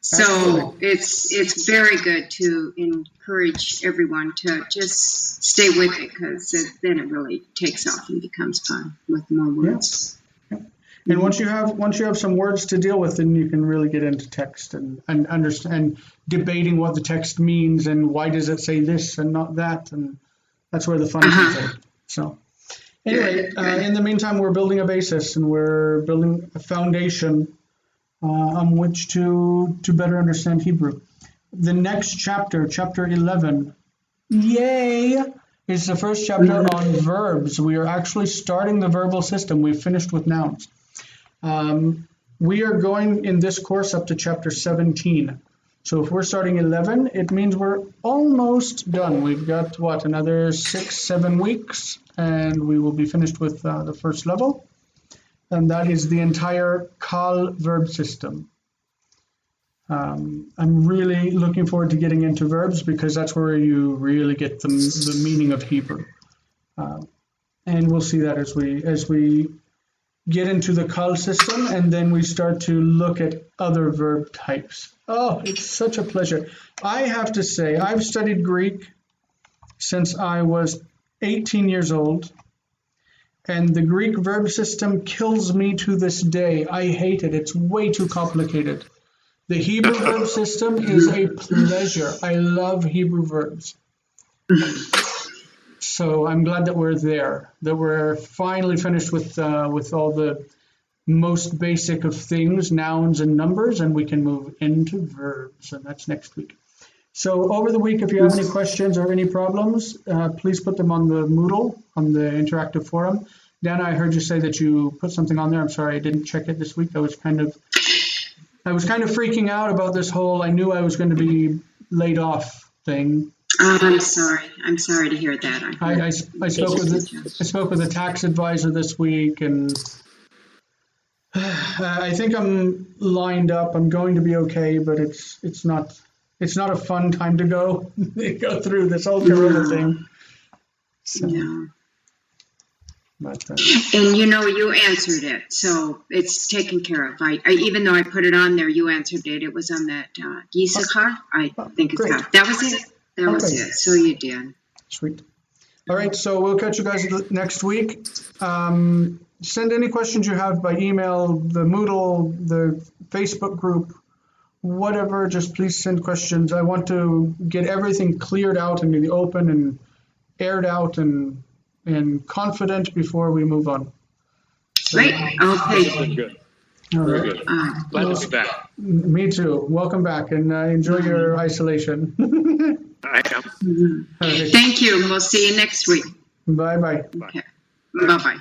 So it's very good to encourage everyone to just stay with it, because then it really takes off and becomes fun with more words. Yeah. And once you have some words to deal with, then you can really get into text and understand, debating what the text means and why does it say this and not that, and that's where the fun comes in. So anyway, in the meantime, we're building a basis and we're building a foundation on which to better understand Hebrew. The next chapter, chapter 11, yay, is the first chapter on verbs. We are actually starting the verbal system. We've finished with nouns. We are going in this course up to chapter 17. So if we're starting 11, it means we're almost done. We've got, another 6-7 weeks, and we will be finished with the first level. And that is the entire Kal verb system. I'm really looking forward to getting into verbs because that's where you really get the meaning of Hebrew. And we'll see that as we get into the Kal system, and then we start to look at other verb types. Oh, it's such a pleasure. I have to say, I've studied Greek since I was 18 years old, and the Greek verb system kills me to this day. I hate it. It's way too complicated. The Hebrew verb system is a pleasure. I love Hebrew verbs. So I'm glad that we're there, that we're finally finished with all the most basic of things, nouns and numbers, and we can move into verbs, and that's next week. So over the week, if you have any questions or any problems, please put them on the Moodle, on the interactive forum. Dana, I heard you say that you put something on there. I'm sorry, I didn't check it this week. I was kind of freaking out about this whole, I knew I was going to be laid off thing. I'm sorry. I'm sorry to hear that. I spoke with a tax advisor this week, and I think I'm lined up. I'm going to be okay, but it's not a fun time to go through this whole Corona thing. So, no. But, and you answered it, so it's taken care of. I even though I put it on there, you answered it. It was on that Yisachar. I think it's that was it. That was it. So you did. Sweet. All right, so we'll catch you guys next week. Send any questions you have by email, the Moodle, the Facebook group, whatever. Just please send questions. I want to get everything cleared out and in the open and aired out and confident before we move on. So, great. Okay. Good. All Very right. good. Glad to be back. Me too. Welcome back, and enjoy your isolation. I am. Thank you. We'll see you next week. Bye-bye. Okay. Bye-bye.